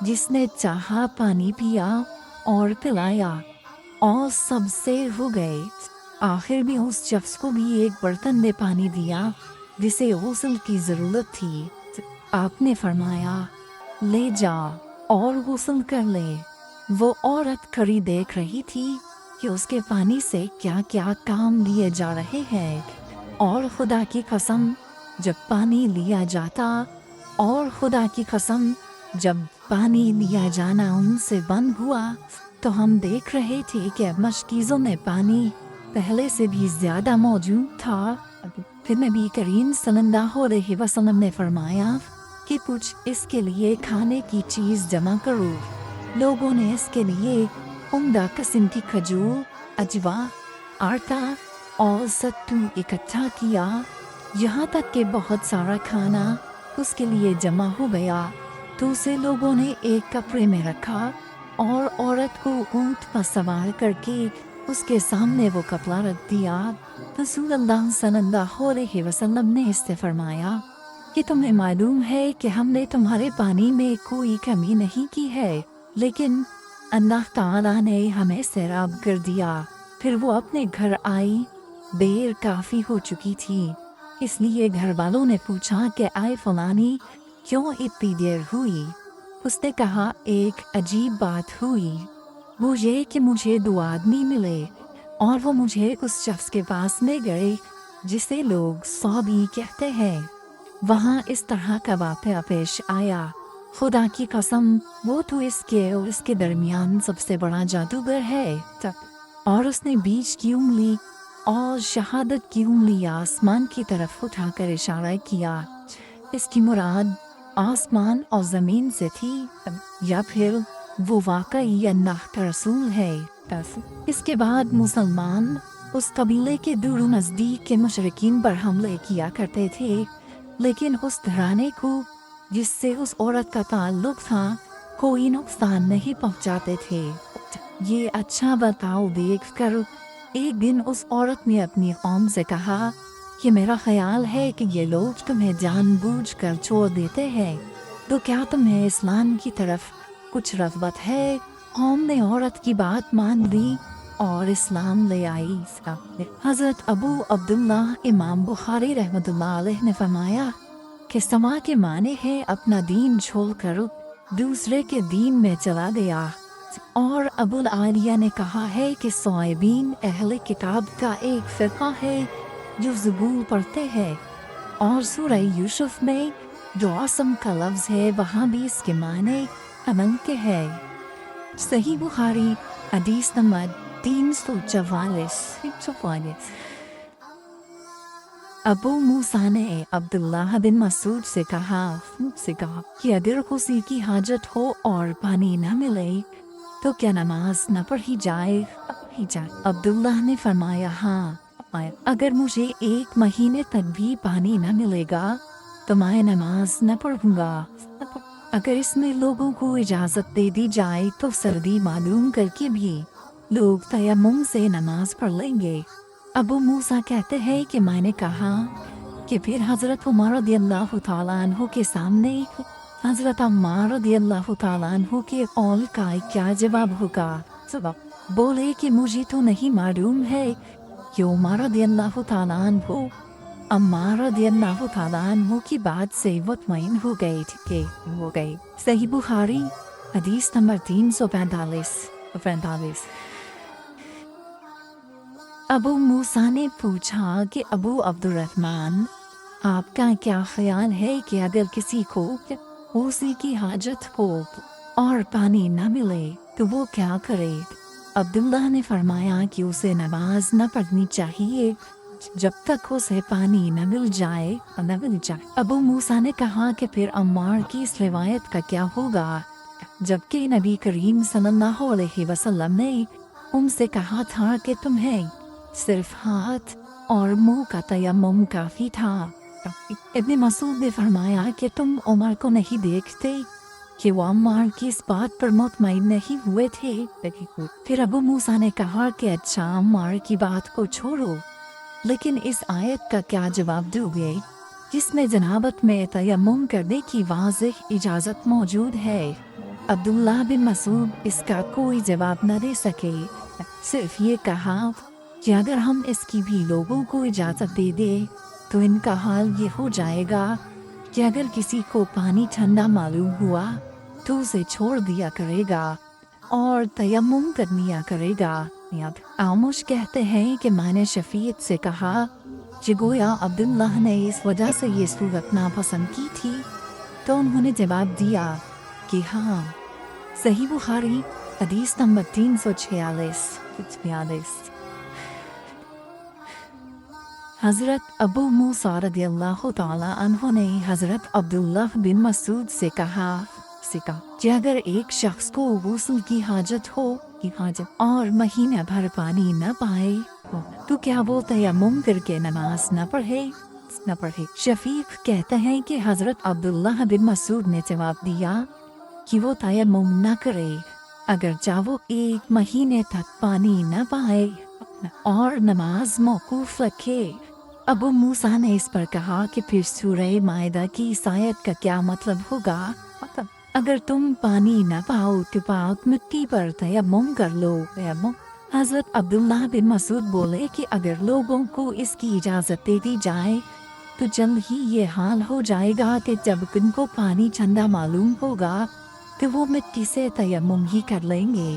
جس نے چاہا پانی پیا اور پلایا اور سب سیر ہو گئے۔ آخر بھی اس شخص کو بھی ایک برتن میں پانی دیا جسے غسل کی ضرورت تھی۔ آپ نے فرمایا لے جا اور غسل کر لے۔ وہ عورت کھڑی دیکھ رہی تھی کہ اس کے پانی سے کیا کیا کام لیے جا رہے ہیں، اور خدا کی قسم جب پانی لیا جاتا اور خدا کی قسم جب پانی لیا جانا ان سے بند ہوا تو ہم دیکھ رہے تھے کہ مشکیزوں میں پانی پہلے سے بھی زیادہ موجود تھا۔ پھر نبی کریم صلی اللہ علیہ وسلم نے فرمایا کہ کچھ اس کے لیے کھانے کی چیز جمع کرو۔ لوگوں نے اس کے لیے عمدہ قسم کی کھجور، اجوا، آٹا اور ستو اکٹھا کیا، یہاں تک کہ بہت سارا کھانا اس کے لیے جمع ہو گیا تو اسے لوگوں نے ایک کپڑے میں رکھا اور عورت کو اونٹ پر سوار کر کے اس کے سامنے وہ کپڑا رکھ دیا۔ رسول اللہ صلی اللہ علیہ وسلم نے اس سے فرمایا کہ تمہیں معلوم ہے کہ ہم نے تمہارے پانی میں کوئی کمی نہیں کی ہے، لیکن اللہ تعالیٰ نے ہمیں سیراب کر دیا۔ پھر وہ اپنے گھر آئی، دیر کافی ہو چکی تھی، اس لیے گھر والوں نے پوچھا کہ آئے فلانی کیوں اتنی دیر ہوئی؟ اس نے کہا ایک عجیب بات ہوئی، وہ یہ کہ مجھے 2 آدمی ملے اور وہ مجھے اس شخص کے پاس لے گئے جسے لوگ صابی کہتے ہیں۔ وہاں اس طرح کا واقعہ پیش آیا، خدا کی قسم وہ تو اس کے اور اس کے درمیان سب سے بڑا جادوگر ہے۔ اور اس نے بیچ کی انگلی اور شہادت کی انگلی آسمان کی طرف اٹھا کر اشارہ کیا۔ اس کی مراد آسمان اور زمین سے تھی یا پھر وہ واقعی اللہ کا رسول ہے۔ اس کے بعد مسلمان اس قبیلے کے دور و نزدیک کے مشرکین پر حملے کیا کرتے تھے، لیکن اس گھرانے کو جس سے اس عورت کا تعلق تھا کوئی نقصان نہیں پہنچاتے تھے۔ یہ اچھا برتاؤ دیکھ کر ایک دن اس عورت نے اپنی قوم سے کہا کہ میرا خیال ہے کہ یہ لوگ تمہیں جان بوجھ کر چھوڑ دیتے ہیں، تو کیا تمہیں اسلام کی طرف کچھ رغبت ہے؟ قوم نے عورت کی بات مان لی اور اسلام لے آئی۔ حضرت ابو عبداللہ امام بخاری رحمۃ اللہ علیہ نے فرمایا کہ سما کے معنی ہے اپنا دین چھوڑ کر دوسرے کے دین میں چلا گیا، اور ابو العالیہ نے کہا ہے کہ صائبین اہل کتاب کا ایک فرقہ ہے جو زبور پڑھتے ہیں، اور سورہ یوسف میں جو عصم کا لفظ ہے وہاں بھی اس کے معنی امن کے ہے۔ صحیح بخاری حدیث نمبر 344۔ ابو موسیٰ نے عبداللہ بن مسعود سے کہا کہ اگر کسی کی حاجت ہو اور پانی نہ ملے تو کیا نماز نہ پڑھی جائے؟ عبداللہ نے فرمایا ہاں، اگر مجھے 1 مہینے تک بھی پانی نہ ملے گا تو میں نماز نہ پڑھوں گا۔ اگر اس میں لوگوں کو اجازت دے دی جائے تو سردی معلوم کر کے بھی لوگ تیمم سے نماز پڑھ لیں گے۔ ابو موسیٰ کہتے ہیں کہ میں نے کہا کہ پھر حضرت عمر رضی اللہ تعالیٰ عنہ کے سامنے حضرت عمار رضی اللہ تعالیٰ عنہ کے قول کا کیا جواب ہوگا؟ بولے کہ مجھے تو نہیں معلوم ہے کہ عمر رضی اللہ تعالیٰ عنہ عمار رضی اللہ تعالیٰ عنہ کی بات سے مطمئن ہو گئے۔ صحیح بخاری حدیث نمبر 345۔ ابو موسیٰ نے پوچھا کہ ابو عبد الرحمن آپ کا کیا خیال ہے کہ اگر کسی کو اسی کی حاجت ہو اور پانی نہ ملے تو وہ کیا کرے؟ عبداللہ نے فرمایا کہ اسے نماز نہ پڑھنی چاہیے جب تک اسے پانی نہ مل جائے۔ ابو موسیٰ نے کہا کہ پھر عمار کی اس روایت کا کیا ہوگا، جبکہ نبی کریم صلی اللہ علیہ وسلم نے ان سے کہا تھا کہ تمہیں صرف ہاتھ اور منہ کا تیمم کافی تھا۔ ابن مسعود نے فرمایا کہ تم عمر کو نہیں دیکھتے کہ وہ عمار کی اس بات پر مطمئن نہیں ہوئے تھے؟ پھر ابو موسیٰ نے کہا کہ اچھا عمار کی بات کو چھوڑو، لیکن اس آیت کا کیا جواب دو گے جس میں جنابت میں تیمم کرنے کی واضح اجازت موجود ہے؟ عبداللہ بن مسعود اس کا کوئی جواب نہ دے سکے، صرف یہ کہا کہ اگر ہم اس کی بھی لوگوں کو اجازت دے دیں تو ان کا حال یہ ہو جائے گا کہ اگر کسی کو پانی ٹھنڈا معلوم ہوا تو اسے چھوڑ دیا کرے گا اور تیمم کر لیا کرے گا۔ آموش کہتے ہیں کہ میں نے شفیع سے کہا کہ گویا عبداللہ نے اس وجہ سے یہ صورت ناپسند کی تھی، تو انہوں نے جواب دیا کہ ہاں۔ صحیح بخاری حدیث نمبر 346۔ حضرت ابو موسیٰ رضی اللہ تعالیٰ عنہ نے حضرت عبداللہ بن مسعود سے کہا کہ اگر ایک شخص کو غسل کی حاجت ہو اور مہینہ بھر پانی نہ پائے تو کیا وہ تیمم کر کے نماز نہ پڑھے؟ شفیق کہتے ہیں کہ حضرت عبداللہ بن مسعود نے جواب دیا کہ وہ تیمم نہ کرے اگرچہ وہ 1 مہینے تک پانی نہ پائے اور نماز موقوف رکھے۔ ابو موسیٰ نے اس پر کہا کہ پھر سورہ مائدہ کی اس آیت کا کیا مطلب ہوگا؟ اگر تم پانی نہ پاؤ تو پاک مٹی پر تیمم کر لو۔ حضرت عبداللہ بن مسعود بولے کہ اگر لوگوں کو اس کی اجازت دے دی جائے تو جلد ہی یہ حال ہو جائے گا کہ جب ان کو پانی ٹھنڈا معلوم ہوگا تو وہ مٹی سے تیمم ہی کر لیں گے۔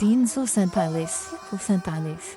347।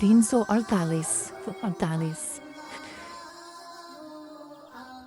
348।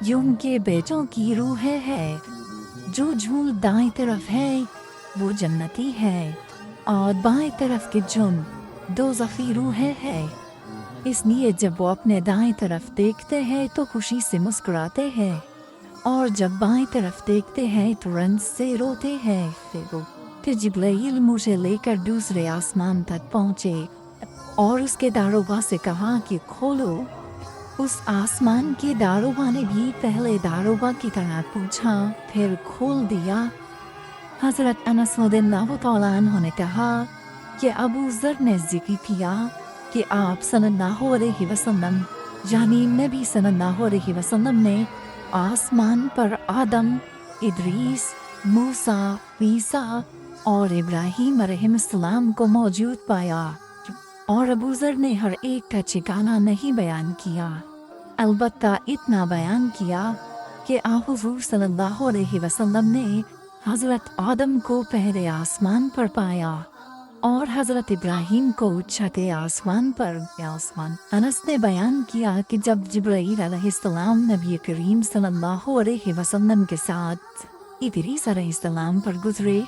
یہ ان کے بیٹوں کی روحیں ہے، جو جھول دائیں طرف ہے وہ جنتی ہے، اور بائیں طرف کے جن دوزخی روحیں ہے۔ اس لیے جب وہ اپنے دائیں طرف دیکھتے ہیں تو خوشی سے مسکراتے ہیں، اور جب بائیں طرف دیکھتے ہیں تو رنج سے روتے ہیں۔ پھر جبرائیل مجھے لے کر دوسرے آسمان تک پہنچے اور اس کے داروغہ سے کہا کہ کھولو۔ اس آسمان کے داروغہ نے بھی پہلے داروغہ کی طرح پوچھا، پھر کھول دیا۔ حضرت انس رضی اللہ تعالیٰ عنہ نے کہا کہ ابو ذر نے ذکر کیا کہ آپ صلی اللہ علیہ وسلم یعنی نبی صلی اللہ علیہ وسلم نے آسمان پر آدم، ادریس، موسیٰ، عیسیٰ اور ابراہیم علیہ السلام کو موجود پایا، اور ابو ذر نے ہر ایک کا ٹھکانہ نہیں بیان کیا، البتہ اتنا بیان کیا کہ آپ حضور صلی اللہ علیہ وسلم نے حضرت آدم کو پہلے آسمان پر پایا اور حضرت ابراہیم کو چھٹے آسمان پر۔ انس نے بیان کیا کہ جب جبرائیل علیہ السلام نبی کریم صلی اللہ علیہ وسلم کے ساتھ ادریس علیہ السلام پر گزرے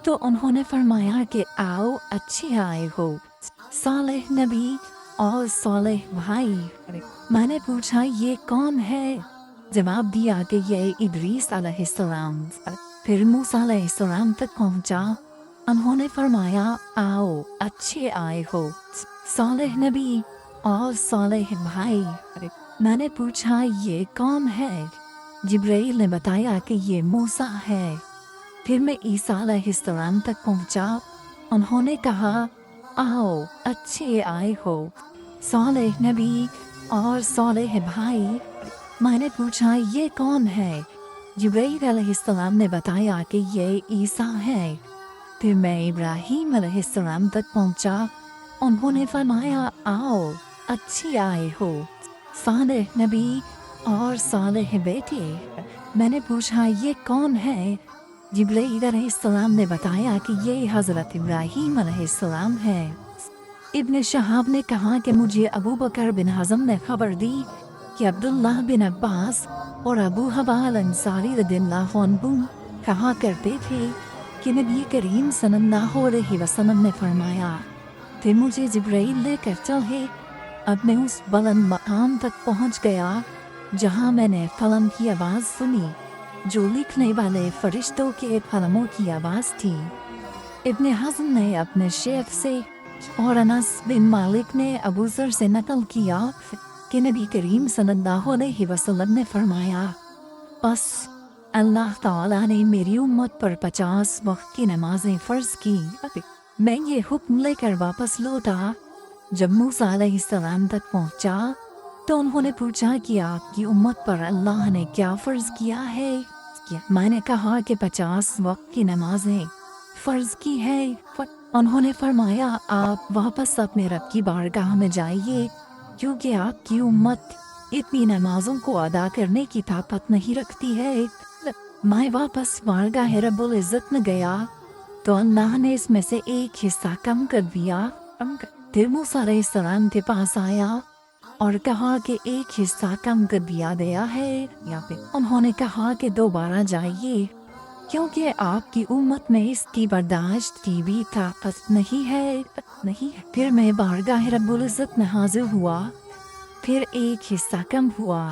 تو انہوں نے فرمایا کہ آؤ اچھے آئے ہو صالح نبی اور صالح بھائی۔ میں نے پوچھا یہ کون ہے؟ جواب دیا کہ یہ ادریس علیہ السلام۔ پھر موسیٰ علیہ السلام تک پہنچا، انہوں نے فرمایا آؤ اچھے آئے ہو صالح نبی اور صالح بھائی۔ میں نے پوچھا یہ کون ہے؟ جبرائیل نے بتایا کہ یہ موسیٰ ہے۔ پھر میں عیسیٰ علیہ السلام تک پہنچا، انہوں نے کہا آؤ اچھے آئے ہو صالح نبی اور صالح بھائی۔ میں نے پوچھا یہ کون ہے؟ جبرائیل علیہ السلام نے بتایا کہ یہ عیسیٰ ہے۔ پھر میں ابراہیم علیہ السلام تک پہنچا، انہوں نے فرمایا آؤ اچھی آئے ہو صالح نبی اور صالح بیٹے۔ میں نے پوچھا یہ کون ہے؟ جبرائیل علیہ السلام نے بتایا کہ یہ حضرت ابراہیم علیہ السلام ہے۔ ابن شہاب نے کہا کہ مجھے ابو بکر بن حزم نے خبر دی کہ عبداللہ بن عباس اور ابو حبال انصاری رضی اللہ عنہ کہا کرتے تھے کہ نبی کریم صلی اللہ علیہ وسلم نے فرمایا، پھر مجھے جبرائیل لے کر چلے۔ اب میں اس بلند مقام تک پہنچ گیا جہاں میں نے قلم کی آواز سنی جو لکھنے والے فرشتوں کے قلموں کی آواز تھی۔ ابن حزم نے اپنے شیخ سے اور انس بن مالک نے ابو ذر سے نقل کیا کہ نبی کریم صلی اللہ علیہ وسلم نے فرمایا، بس اللہ تعالیٰ نے میری امت پر 50 وقت کی نمازیں فرض کی۔ میں یہ حکم لے کر واپس لوٹا۔ جب موسیٰ علیہ السلام تک پہنچا تو انہوں نے پوچھا کہ آپ کی امت پر اللہ نے کیا فرض کیا ہے؟ میں نے کہا کہ 50 وقت کی نمازیں فرض کی ہے۔ انہوں نے فرمایا آپ واپس اپنے رب کی بارگاہ میں جائیے کیونکہ آپ کی امت اتنی نمازوں کو ادا کرنے کی طاقت نہیں رکھتی ہے۔ میں واپس بارگاہ رب العزت میں گیا تو اللہ نے اس میں سے ایک حصہ کم کر دیا۔ پھر موسیٰ علیہ السلام کے پاس آیا اور کہا کہ ایک حصہ کم کر دیا گیا ہے۔ انہوں نے کہا کہ دوبارہ جائیے کیونکہ آپ کی امت میں اس کی برداشت کی بھی طاقت نہیں ہے۔ پھر میں بارگاہ رب العزت میں حاضر ہوا، پھر ایک حصہ کم ہوا۔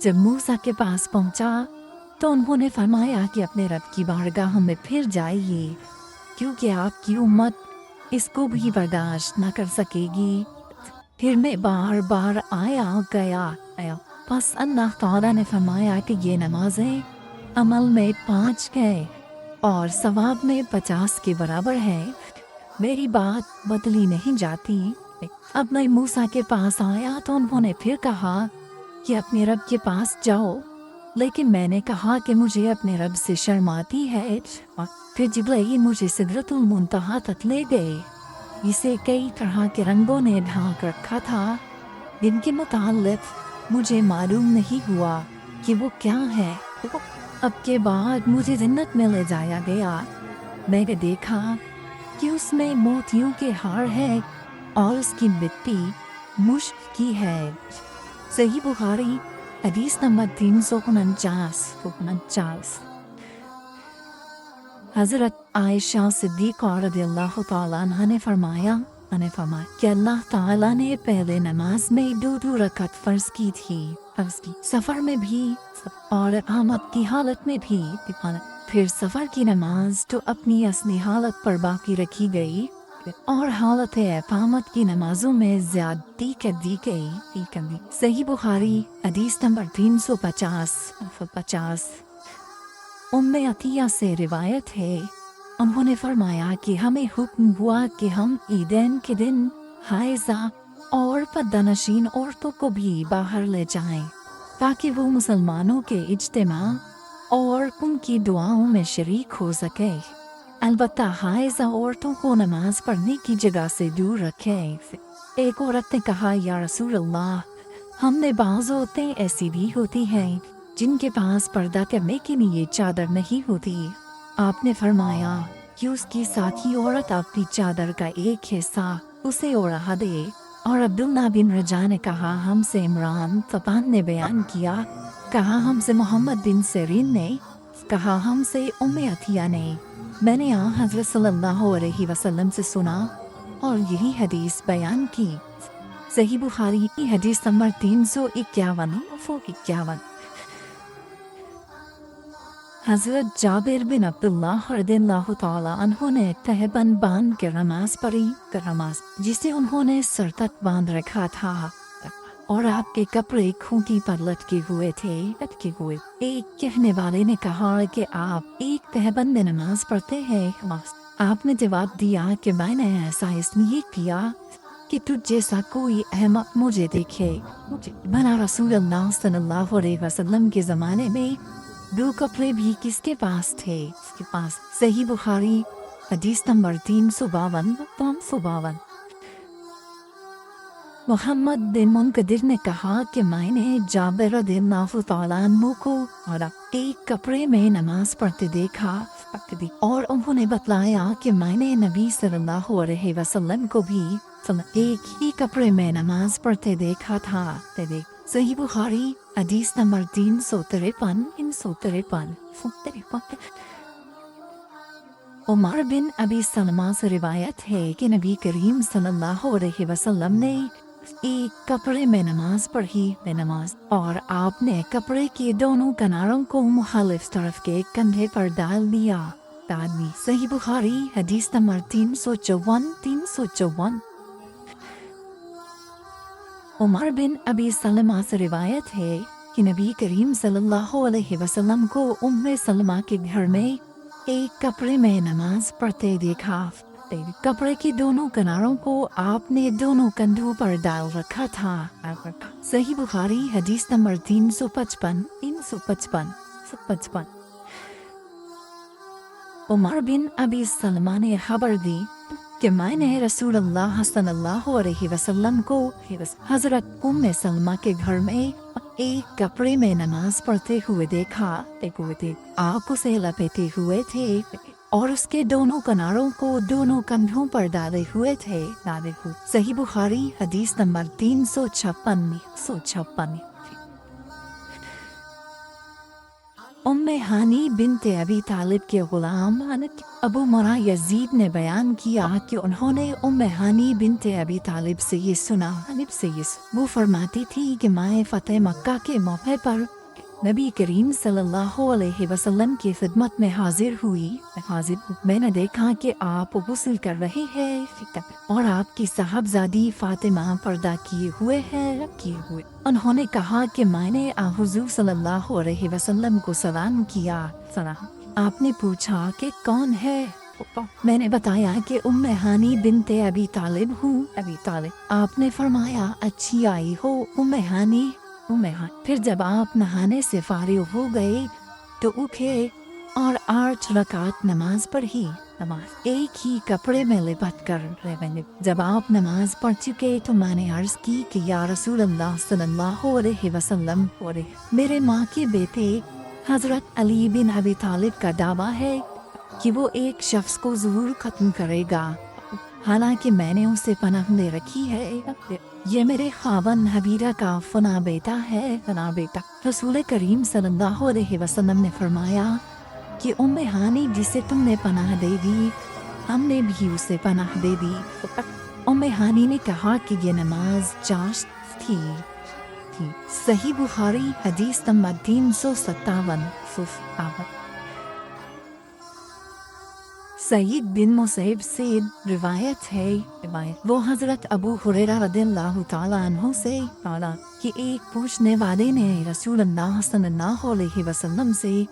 جب موسیٰ کے پاس پہنچا تو انہوں نے فرمایا کہ اپنے رب کی بارگاہ میں پھر جائیے کیونکہ آپ کی امت اس کو بھی برداشت نہ کر سکے گی۔ پھر میں بار بار آیا گیا، پس اللہ تعالیٰ نے فرمایا کہ یہ نمازیں عمل میں 5 ہے اور ثواب میں 50 کے برابر ہے، میری بات بدلی نہیں جاتی۔ اب میں موسیٰ کے پاس آیا تو انہوں نے پھر کہا کہ اپنے رب کے پاس جاؤ، لیکن میں نے کہا کہ مجھے اپنے رب سے شرم آتی ہے۔ پھر جبرائیل مجھے سدرۃ المنتہا تک لے گئے، اسے کئی طرح کے رنگوں نے ڈھانک رکھا تھا جن کے متعلق مجھے معلوم نہیں ہوا کہ وہ کیا ہے۔ اب کے بعد مجھے جنت میں لے جایا گیا، میں نے دیکھا کہ اس میں موتیوں کے ہار ہے اور اس کی مٹی مشک کی ہے۔ صحیح بخاری حدیث نمبر 349 حضرت عائشہ صدیقہ رضی اللہ تعالیٰ عنہ نے فرمایا کہ اللہ تعالیٰ نے پہلے نماز میں 2 رکعت فرض کی تھی، سفر میں بھی اور اقامت کی حالت میں بھی، پھر سفر کی نماز تو اپنی اصلی حالت پر باقی رکھی گئی اور حالت اقامت کی نمازوں میں زیادتی کر دی گئی۔ صحیح بخاری حدیث نمبر 350۔ ام عطیہ سے روایت ہے، انہوں نے فرمایا کہ ہمیں حکم ہوا کہ ہم عیدین کے دن حائضہ اور پردہ نشین عورتوں کو بھی باہر لے جائیں تاکہ وہ مسلمانوں کے اجتماع اور ان کی دعاؤں میں شریک ہو سکے۔ البتہ حائضہ عورتوں کو نماز پڑھنے کی جگہ سے دور رکھیں۔ ایک عورت نے کہا، یا رسول اللہ، ہم نے بعض عورتیں ایسی بھی ہوتی ہیں جن کے پاس پردہ کرنے کے لیے چادر نہیں ہوتی۔ آپ نے فرمایا کہ اس کی ساتھی عورت اپنی چادر کا ایک حصہ اسے اوڑھا دے۔ اور عبداللہ بن رجاء نے کہا، ہم سے عمران طبان نے بیان کیا، کہا ہم سے محمد بن سیرین نے، کہا ہم سے ام عطیہ نے، میں نے حضرت صلی اللہ علیہ وسلم سے سنا اور یہی حدیث بیان کی۔ صحیح بخاری کی حدیث نمبر 351۔ حضرت جابر بن عبداللہ رضی اللہ تعالیٰ عنہ نے تہبند باندھ کے نماز پڑھی، جسے انہوں نے سر تک باندھ رکھا تھا اور آپ کے کپڑے کھوٹی پر لٹکے ہوئے تھے۔ ایک کہنے والے نے کہا کہ آپ ایک تہبند میں نماز پڑھتے ہیں؟ آپ نے جواب دیا کہ میں نے ایسا اس لیے کیا کہ تجھ جیسا کوئی احمق مجھے دیکھے۔ بنا رسول اللہ صلی اللہ علیہ وسلم کے زمانے میں 2 کپڑے بھی کس کے پاس تھے؟ صحیح بخاری حدیث نمبر 352۔ محمد بن منقدر نے کہا کہ میں نے جابر رضی اللہ تعالیٰ عنہ کو ایک کپڑے میں نماز پڑھتے دیکھا اور انہوں نے بتلایا کہ میں نے نبی صلی اللہ علیہ وسلم کو بھی ایک ہی کپڑے میں نماز پڑھتے دیکھا تھا۔ صحیح بخاری حدیث نمبر 353۔ عمر بن ابی سلمہ سے روایت ہے کہ نبی کریم صلی اللہ علیہ وسلم نے ایک کپڑے میں نماز پڑھی اور آپ نے کپڑے کے دونوں کناروں کو مخالف طرف کے کندھے پر ڈال دیا۔ صحیح بخاری حدیث نمبر 354۔ عمر بن ابی سلمہ سے روایت ہے کہ نبی کریم صلی اللہ علیہ وسلم کو ام سلمہ کے گھر میں ایک کپڑے میں نماز پڑھتے دیکھا۔ کپڑے کے دونوں کناروں کو آپ نے دونوں کندھوں پر ڈال رکھا تھا۔ صحیح بخاری حدیث نمبر 355۔ عمر بن ابی سلمہ نے خبر دی کہ میں نے رسول اللہ صلی اللہ علیہ وسلم کو حضرت ام سلمہ کے گھر میں ایک کپڑے میں نماز پڑھتے ہوئے دیکھا۔ آپ اسے لپیٹے ہوئے تھے اور اس کے دونوں کناروں کو دونوں کندھوں پر ڈالے ہوئے تھے۔ صحیح بخاری حدیث نمبر 356۔ ام ہانی بنت ابی طالب کے غلام ابو مرہ یزید نے بیان کیا کہ انہوں نے ام ہانی بنت ابی طالب سے یہ سنا، وہ فرماتی تھی کہ میں فتح مکہ کے موقع پر نبی کریم صلی اللہ علیہ وسلم کی خدمت میں حاضر ہوئی۔ میں نے دیکھا کہ آپ غسل کر رہے ہیں اور آپ کی صاحبزادی فاطمہ پردہ کیے ہوئے ہیں۔ انہوں نے کہا کہ میں نے حضور صلی اللہ علیہ وسلم کو سلام کیا۔ آپ نے پوچھا کہ کون ہے؟ میں نے بتایا کہ ام ہانی بنت ابی طالب ہوں۔ آپ نے فرمایا، اچھی آئی ہو ام ہانی۔ پھر جب آپ نہانے سے فارغ ہو گئے تو اٹھے اور 8 رکعت نماز پڑھی، ایک ہی کپڑے میں لپٹ کر۔ جب آپ نماز پڑھ چکے تو میں نے عرض کی کہ یا رسول اللہ صلی اللہ علیہ وسلم، میرے ماں کے بیٹے حضرت علی بن ابی طالب کا دعویٰ ہے کہ وہ ایک شخص کو ضرور ختم کرے گا۔ حالانکہ میں نے اسے پناہ دے رکھی ہے، یہ میرے خاوند حبیرہ کا فنا بیٹا ہے، فنا بیٹا۔ رسول کریم صلی اللہ علیہ وسلم نے فرمایا کہ ام ہانی جسے تم نے پناہ دے دی، ہم نے بھی اسے پناہ دے دی۔ ام ہانی نے کہا کہ یہ نماز چاشت تھی۔ صحیح بخاری حدیث نمبر 357۔ سعید بن مسیب سے روایت ہے، وہ حضرت ابو ہریرہ رضی اللہ تعالیٰ عنہ سے قالا کہ ایک پوچھنے والے نے رسول اللہ صلی اللہ علیہ وسلم سے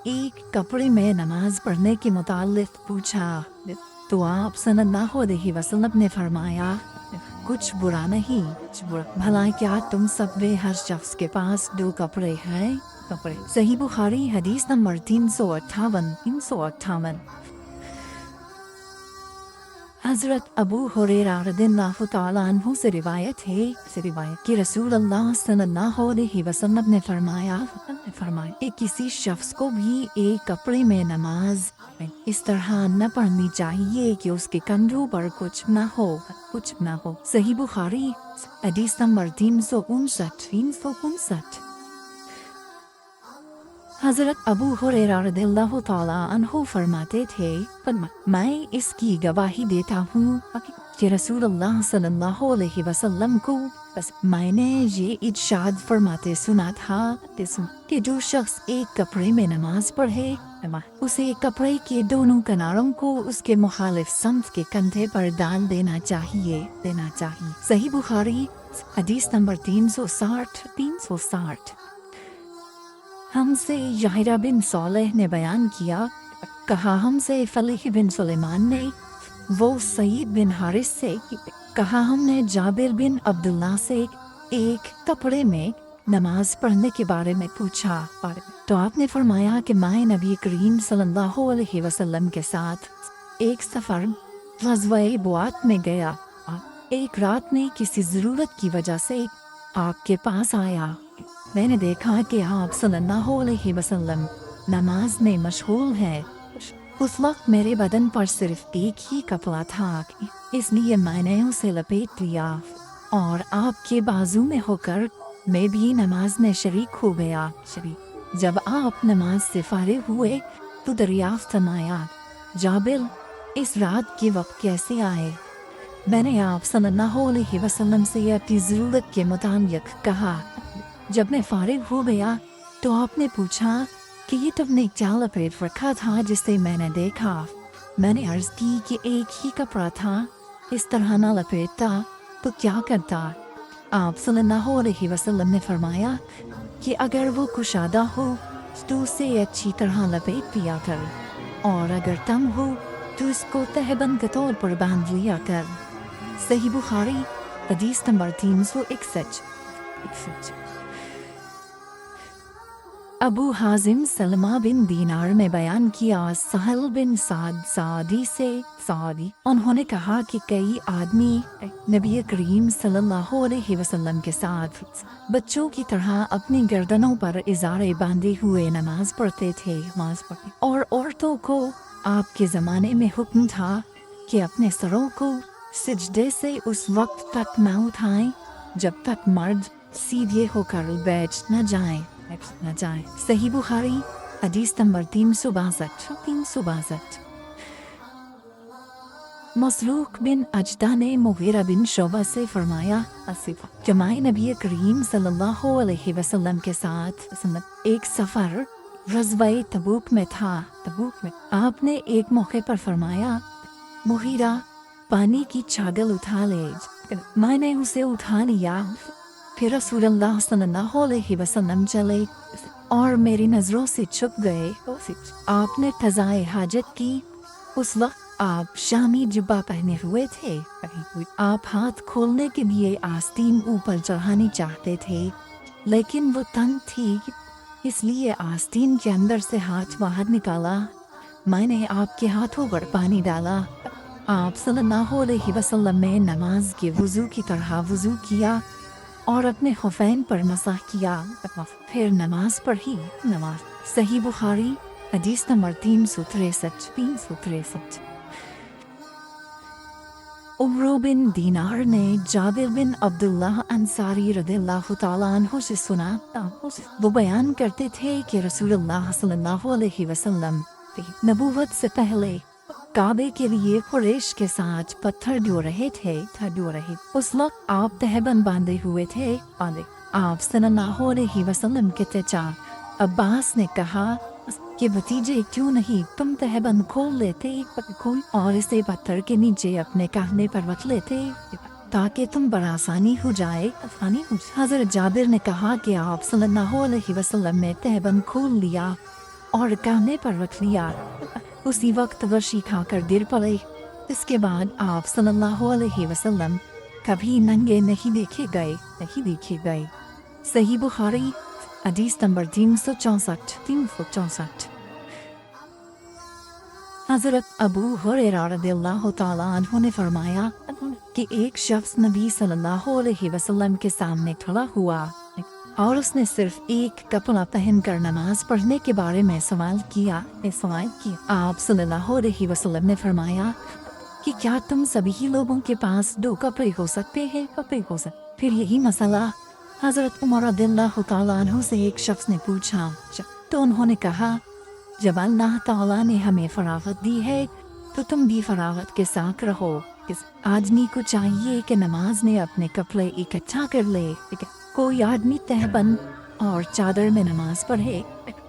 ایک کپڑے میں نماز پڑھنے کے متعلق پوچھا، تو آپ صلی اللہ علیہ وسلم نے فرمایا کچھ برا نہیں، بھلا کیا تم سب میں ہر شخص کے پاس 2 کپڑے ہیں؟ صحیح بخاری حدیث نمبر 358۔ حضرت ابو ہریرہ رضی اللہ تعالیٰ عنہ سے روایت ہے کہ رسول اللہ صلی اللہ علیہ وسلم نے فرمایا کہ کسی شخص کو بھی ایک کپڑے میں نماز اس طرح نہ پڑھنی چاہیے کہ اس کے کندھوں پر کچھ نہ ہو۔ صحیح بخاری حدیث نمبر 359۔ حضرت ابو ہریرہ رضی اللہ تعالیٰ عنہ فرماتے تھے، میں اس کی گواہی دیتا ہوں کہ رسول اللہ صلی اللہ علیہ وسلم کو میں نے یہ ارشاد فرماتے سنا تھا کہ جو شخص ایک کپڑے میں نماز پڑھے اسے کپڑے کے دونوں کناروں کو اس کے مخالف سمت کے کندھے پر ڈال دینا چاہیے۔ صحیح بخاری حدیث نمبر 360۔ ہم سے یحییٰ بن صالح نے بیان کیا، کہا ہم سے فلیح بن سلیمان نے، وہ سعید بن حارث سے، کہا ہم نے جابر بن عبداللہ سے ایک کپڑے میں نماز پڑھنے کے بارے میں پوچھا، تو آپ نے فرمایا کہ میں نبی کریم صلی اللہ علیہ وسلم کے ساتھ ایک سفر غزوہ بوات میں گیا، ایک رات میں کسی ضرورت کی وجہ سے آپ کے پاس آیا، میں نے دیکھا کہ آپ صلی اللہ علیہ وسلم نماز میں مشغول ہیں، اس وقت میرے بدن پر صرف ایک ہی کپڑا تھا، اس لیے میں نے اسے لپیٹ لیا اور آپ کے بازو میں ہو کر میں بھی نماز میں شریک ہو گیا۔ جب آپ نماز سے فارغ ہوئے تو دریافت فرمایا، جابر اس رات کے وقت کیسے آئے؟ میں نے آپ صلی اللہ علیہ وسلم سے اپنی ضرورت کے مطابق کہا۔ جب میں فارغ ہو گیا تو آپ نے پوچھا کہ یہ تم نے کیا لپیٹ رکھا تھا جسے میں نے دیکھا؟ میں نے عرض کی کہ ایک ہی کپڑا تھا، اس طرح نہ لپیٹتا تو کیا کرتا؟ آپ صلی اللہ علیہ وسلم نے فرمایا کہ اگر وہ کشادہ ہو تو اسے اچھی طرح لپیٹ لیا کر، اور اگر تنگ ہو تو اس کو تہبند کے طور پر باندھ لیا کر۔ صحیح بخاری حدیث نمبر 361۔ ابو حازم سلمہ بن دینار نے بیان کیا سہل بن سعد سعدی سے انہوں نے کہا کہ کئی آدمی نبی کریم صلی اللہ علیہ وسلم کے ساتھ بچوں کی طرح اپنی گردنوں پر ازارے باندھے ہوئے نماز پڑھتے تھے، اور عورتوں کو آپ کے زمانے میں حکم تھا کہ اپنے سروں کو سجدے سے اس وقت تک نہ اٹھائیں جب تک مرد سیدھے ہو کر بیٹھ نہ جائیں۔ صحیح بخاری حدیث نمبر 362۔ مسروق بن اجدہ نے مغیرہ بن شعبہ سے فرمایا کہ میں نبی کریم صلی اللہ علیہ وسلم کے ساتھ ایک سفر غزوہ تبوک میں تھا، آپ نے ایک موقع پر فرمایا، مغیرہ پانی کی چھاگل اٹھا لے، میں نے اسے اٹھا لیا، پھر رسول اللہ صلی اللہ علیہ وسلم چلے اور میری نظروں سے چھپ گئے، آپ نے قضائے حاجت کی، اس وقت آپ شامی جبہ پہنے ہوئے تھے، آپ ہاتھ کھولنے کے لیے آستین اوپر چڑھانی چاہتے تھے لیکن وہ تنگ تھی، اس لیے آستین کے اندر سے ہاتھ باہر نکالا، میں نے آپ کے ہاتھوں پر پانی ڈالا، آپ صلی اللہ علیہ وسلم نے نماز کے وضو کی طرح وضو کیا اور اپنے خفین پر مسح کیا، پھر نماز پڑھی۔ صحیح بخاری حدیث نمبر 363۔ عمرو بن دینار نے جابر بن عبداللہ انصاری رضی اللہ تعالیٰ عنہ سے سنا، وہ بیان کرتے تھے کہ رسول اللہ صلی اللہ علیہ وسلم نبوت سے پہلے کعبے کے لیے قریش کے ساتھ پتھر ڈھو رہے تھے۔ اس وقت آپ تہبند باندھے ہوئے تھے۔ آپ صلی اللہ علیہ وسلم کے چچا عباس نے کہا کہ بھتیجے کیوں نہیں تم تہبند کھول لیتے اور اسے پتھر کے نیچے اپنے کہنے پر رکھ لیتے تاکہ تم پر آسانی ہو جائے۔ حضرت جابر نے کہا کہ آپ صلی اللہ علیہ وسلم نے تہبند کھول لیا اور کہنے پر رکھ لیا، اسی وقت ورشی کھا کر گر پڑے۔ اس کے بعد آپ صلی اللہ علیہ وسلم کبھی ننگے نہیں دیکھے گئے۔ صحیح بخاری حدیث نمبر 364۔ حضرت ابو ہریرہ رضی اللہ تعالیٰ عنہ نے فرمایا کہ ایک شخص نبی صلی اللہ علیہ وسلم کے سامنے کھڑا ہوا اور اس نے صرف ایک کپڑا پہن کر نماز پڑھنے کے بارے میں سوال کیا۔ آپ صلی اللہ علیہ وسلم نے فرمایا کہ کیا تم سبھی لوگوں کے پاس 2 کپڑے ہو سکتے ہیں؟ پھر یہی مسئلہ حضرت عمر رضی اللہ تعالیٰ عنہ سے ایک شخص نے پوچھا تو انہوں نے کہا جب اللہ تعالیٰ نے ہمیں فراغت دی ہے تو تم بھی فراغت کے ساتھ رہو۔ آدمی کو چاہیے کہ نماز میں اپنے کپڑے اکٹھا کر لے۔ کوئی آدمی تہبند اور چادر میں نماز پڑھے،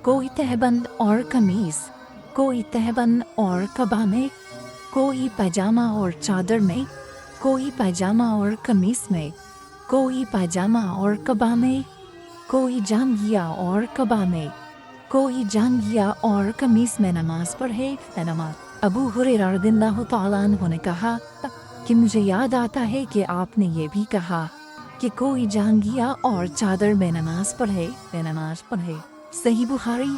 کوئی تہبند اور قمیص، کوئی تہبند اور قبا میں، کوئی پائجامہ اور چادر میں، کوئی پائجامہ اور قمیص میں، کوئی پائجامہ اور قبا میں، کوئی جانگیا اور قبا میں، کوئی جانگیا اور قمیص میں نماز پڑھے۔ ابو ہریرہ رضی اللہ تعالیٰ عنہ نے کہا کہ مجھے یاد آتا ہے کہ آپ نے یہ بھی کہا کہ کوئی جانگیا اور چادر میں نماز پڑھے۔ صحیح بخاری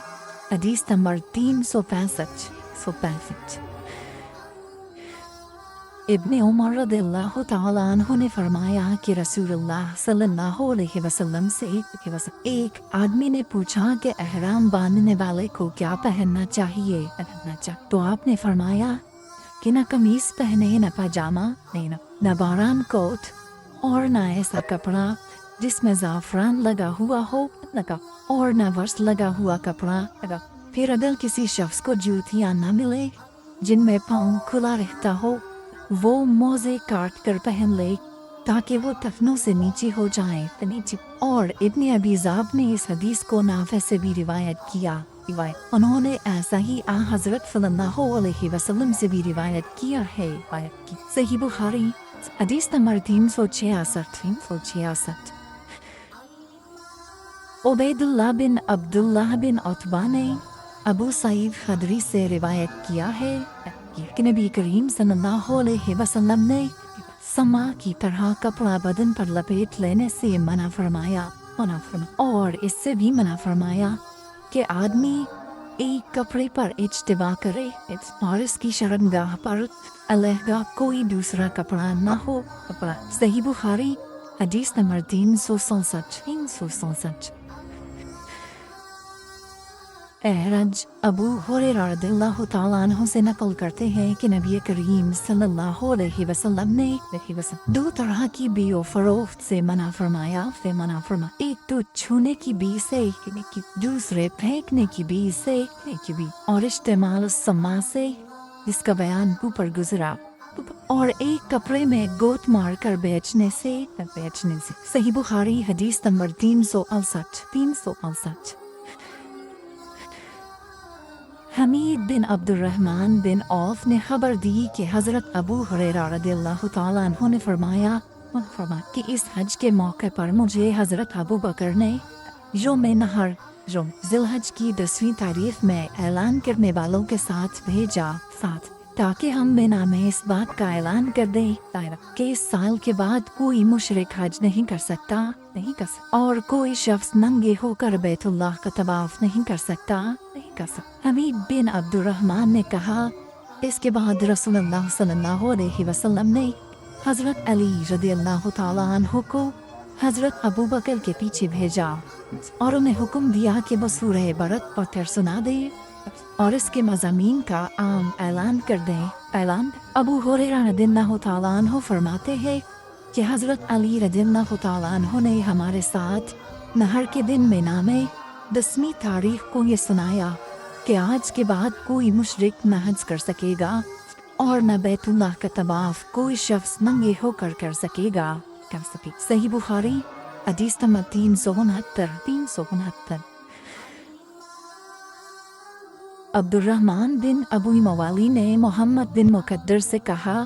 حدیث نمبر 365۔ ابن عمر رضی اللہ تعالیٰ عنہ نے فرمایا کہ رسول اللہ صلی اللہ علیہ وسلم سے ایک آدمی نے پوچھا کہ احرام باندھنے والے کو کیا پہننا چاہیے، تو آپ نے فرمایا کہ نہ قمیص پہنے، نہ پاجامہ، نہ باران کوٹ اور نہ ایسا کپڑا جس میں زعفران لگا ہوا ہو، اور نہ ورس لگا ہوا کپڑا۔ پھر اگر کسی شخص کو جوتیاں نہ ملے جن میں پاؤں کھلا رہتا ہو، وہ موزے کاٹ کر پہن لے تاکہ وہ ٹخنوں سے نیچے ہو جائیں۔ اور ابن ابی ذئب نے اس حدیث کو نافع سے بھی روایت کیا۔ انہوں نے ایسا ہی حضرت صلی اللہ علیہ وسلم سے بھی روایت کیا ہے۔ صحیح بخاری حدیث نمبر 366۔ عبید اللہ بن عبداللہ بن عتبہ نے ابو سعید خدری سے روایت کیا ہے کہ نبی کریم صلی اللہ علیہ وسلم نے سما کی طرح کپڑا بدن پر لپیٹ لینے سے منع فرمایا، اور اس سے بھی منع فرمایا کہ آدمی ایک کپڑے پر اجتماع کرے اور اس کی شرمگاہ پر علیحدہ کوئی دوسرا کپڑا نہ ہو۔ صحیح بخاری حدیث نمبر 367۔ اعرج ابو ہریرہ رضی اللہ تعالیٰ عنہ سے نقل کرتے ہیں کہ نبی کریم صلی اللہ علیہ وسلم نے 2 طرح کی بی و فروخت سے منع فرمایا۔ ایک تو چھونے کی بی سے، دوسرے پھینکنے کی بی سے، اور استعمال سما سے جس کا بیان اوپر گزرا، اور ایک کپڑے میں گوت مار کر بیچنے سے۔ صحیح بخاری حدیث نمبر 368۔ حمید بن عبد الرحمن بن عوف نے خبر دی کہ حضرت ابو ہریرہ رضی اللہ تعالیٰ عنہ نے فرمایا کہ اس حج کے موقع پر مجھے حضرت ابو بکر نے یوم نحر ذی الحج کی 10ویں تاریخ میں اعلان کرنے والوں کے ساتھ بھیجا، تاکہ ہم بنا میں اس بات کا اعلان کر دیں کہ اس سال کے بعد کوئی مشرک حج نہیں کر سکتا اور کوئی شخص ننگے ہو کر بیت اللہ کا طواف نہیں کر سکتا۔ حمید بن عبد الرحمن نے کہا اس کے بعد رسول اللہ صلی اللہ علیہ وسلم نے حضرت علی رضی اللہ تعالیٰ عنہ کو حضرت ابو بکر کے پیچھے بھیجا اور انہیں حکم دیا کہ وہ سورہ برت پڑھ کر سنا دے اور اس کے مضامین کا عام اعلان کر دیں۔ اعلان ابو ہریرہ رضی اللہ تعالیٰ عنہ فرماتے ہیں کہ حضرت علی رضی اللہ تعالیٰ عنہ نے ہمارے ساتھ نہر کے دن مینا میں 10ویں تاریخ کو یہ سنایا کہ آج کے بعد کوئی مشرک نہ حج کر سکے گا اور نہ بیت اللہ کا طواف کوئی شخص ننگے ہو کر سکے گا صحیح بخاری حدیث نمبر 369 عبد الرحمن بن ابو موالی نے محمد بن مقدر سے کہا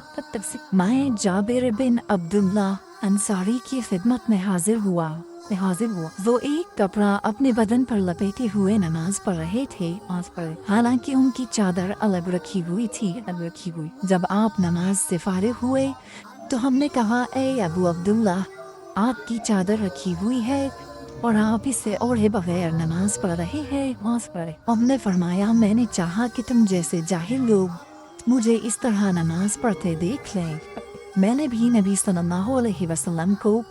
میں جابر بن عبداللہ انصاری کی خدمت میں حاضر ہوا وہ ایک کپڑا اپنے بدن پر لپیٹے ہوئے نماز پڑھ رہے تھے حالانکہ ان کی چادر الگ رکھی ہوئی تھی جب آپ نماز سے فارغ ہوئے تو ہم نے کہا اے ابو عبداللہ آپ کی چادر رکھی ہوئی ہے اور آپ اسے اوڑھے بغیر نماز پڑھ رہے ہیں ہم نے فرمایا میں نے چاہا کہ تم جیسے جاہل لوگ مجھے اس طرح نماز پڑھتے دیکھ لیں میں نے بھی نبی صلی اللہ علیہ وسلم کو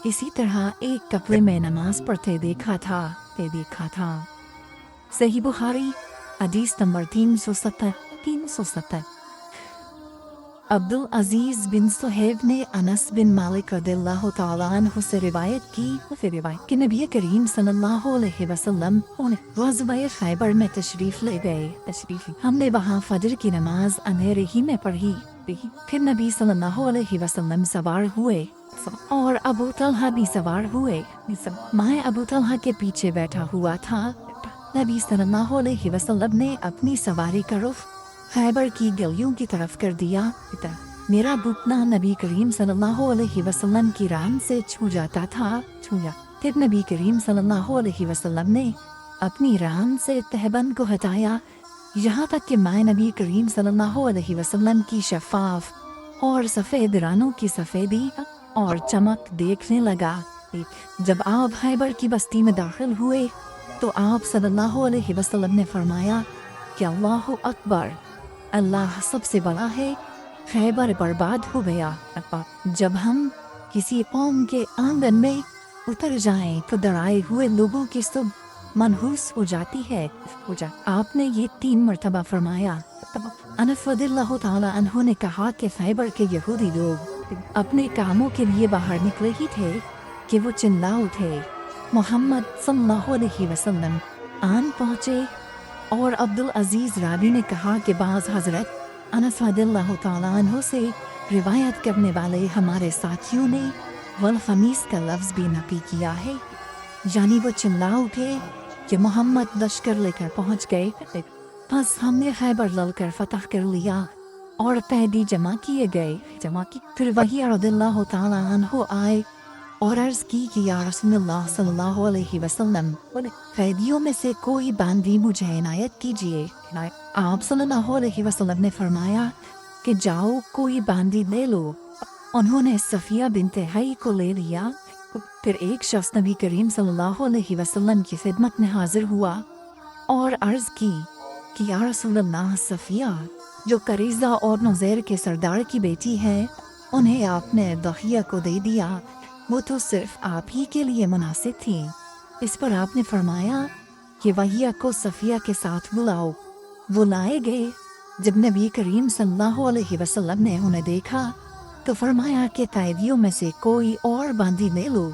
اسی طرح ایک کپڑے میں نماز پڑھتے دیکھا تھا صحیح بخاری حدیث نمبر 370 عبدالعزیز بن صہیب نے انس بن مالک رضی اللہ تعالیٰ عنہ سے روایت کی کہ نبی کریم صلی اللہ علیہ وسلم غزوہ خیبر میں تشریف لے گئے ہم نے وہاں فجر کی نماز اندھیرے ہی میں پڑھی پھر نبی صلی اللہ علیہ وسلم سوار ہوئے اور ابو طلحہ بھی سوار ہوئے میں ابو طلحہ کے پیچھے بیٹھا ہوا تھا نبی صلی اللہ علیہ وسلم نے اپنی سواری کا رخ خیبر کی گلیوں کی طرف کر دیا میرا گھٹنا نبی کریم صلی اللہ علیہ وسلم کی ران سے چھو جاتا تھا پھر نبی کریم صلی اللہ علیہ وسلم نے اپنی ران سے تہبند کو ہٹایا یہاں تک کہ میں نبی کریم صلی اللہ علیہ وسلم کی شفاف اور سفید رانوں کی سفیدی اور چمک دیکھنے لگا جب آپ خیبر کی بستی میں داخل ہوئے تو آپ صلی اللہ علیہ وسلم نے فرمایا کہ اللہ اکبر اللہ سب سے بڑا ہے خیبر برباد ہو گیا جب ہم کسی قوم کے آنگن میں اتر جائیں تو ڈرائے ہوئے لوگوں کی صبح منحوس ہو جاتی ہے آپ نے یہ 3 مرتبہ فرمایا انس رضی اللہ تعالی عنہ نے کہا کہ خیبر کے یہودی لوگ اپنے کاموں کے لیے باہر نکلے ہی تھے کہ وہ چلا اٹھے محمد صلی اللہ علیہ وسلم آن پہنچے اور عبدالعزیز راوی نے کہا کہ بعض حضرت انس رضی اللہ تعالیٰ عنہ سے روایت کرنے والے ہمارے ساتھیوں نے والخمیس کا لفظ بھی نقل کیا ہے یعنی وہ چلا اٹھے کہ محمد لشکر لے کر پہنچ گئے بس ہم نے خیبر لڑ کر فتح کر لیا اور قیدی جمع کیے گئے پھر وہی رضی اللہ تعالیٰ عنہ آئے اور عرض کی کہ یا رسول اللہ صلی اللہ علیہ وسلم قیدیوں میں سے کوئی باندی مجھے عنایت کیجیے آپ صلی اللہ علیہ وسلم نے فرمایا کہ جاؤ کوئی باندی لے لو انہوں نے صفیہ بنت حی کو لے لیا پھر ایک شخص نبی کریم صلی اللہ علیہ وسلم کی خدمت میں حاضر ہوا اور عرض کی کہ یا رسول اللہ صفیہ جو قریظہ اور نزیر کے سردار کی بیٹی ہے انہیں آپ نے ضحیہ کو دے دیا وہ تو صرف آپ ہی کے لیے مناسب تھی اس پر آپ نے فرمایا کہ وحیہ کو صفیہ کے ساتھ بلاؤ وہ لائے گئے جب نبی کریم صلی اللہ علیہ وسلم نے انہیں دیکھا تو فرمایا کہ قیدیوں میں سے کوئی اور باندی لے لو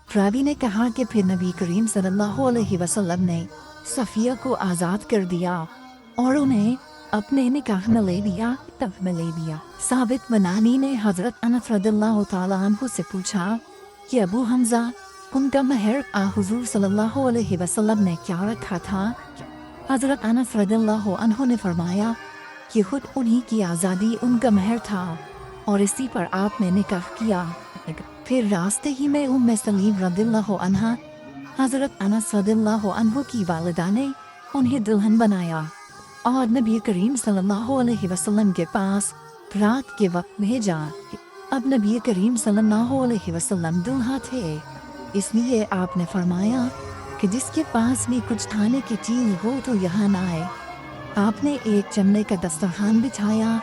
راوی نے کہا کہ پھر نبی کریم صلی اللہ علیہ وسلم نے صفیہ کو آزاد کر دیا اور انہیں اپنے نکاح میں لے لیا ثابت بنانی نے حضرت انس رضی اللہ تعالیٰ عنہ سے پوچھا کہ ابو حمزہ ان کا مہر حضور صلی اللہ علیہ وسلم نے کیا رکھا تھا حضرت انس رضی اللہ عنہ نے فرمایا کہ خود انہی کی آزادی ان کا مہر تھا اور اسی پر آپ نے نکاح کیا پھر راستے ہی میں ام سلیم رضی اللہ عنہ حضرت انس رضی اللہ عنہ کی والدہ نے انہیں دلہن بنایا اور نبی کریم صلی اللہ علیہ وسلم کے پاس رات کے وقت بھیجا اب نبی کریم صلی اللہ علیہ وسلم دلہا تھے اس لیے آپ نے فرمایا کہ جس کے پاس بھی کچھ کھانے کی چیز ہو تو یہاں نہ آئے آپ نے ایک چمڑے کا دسترخوان بچھایا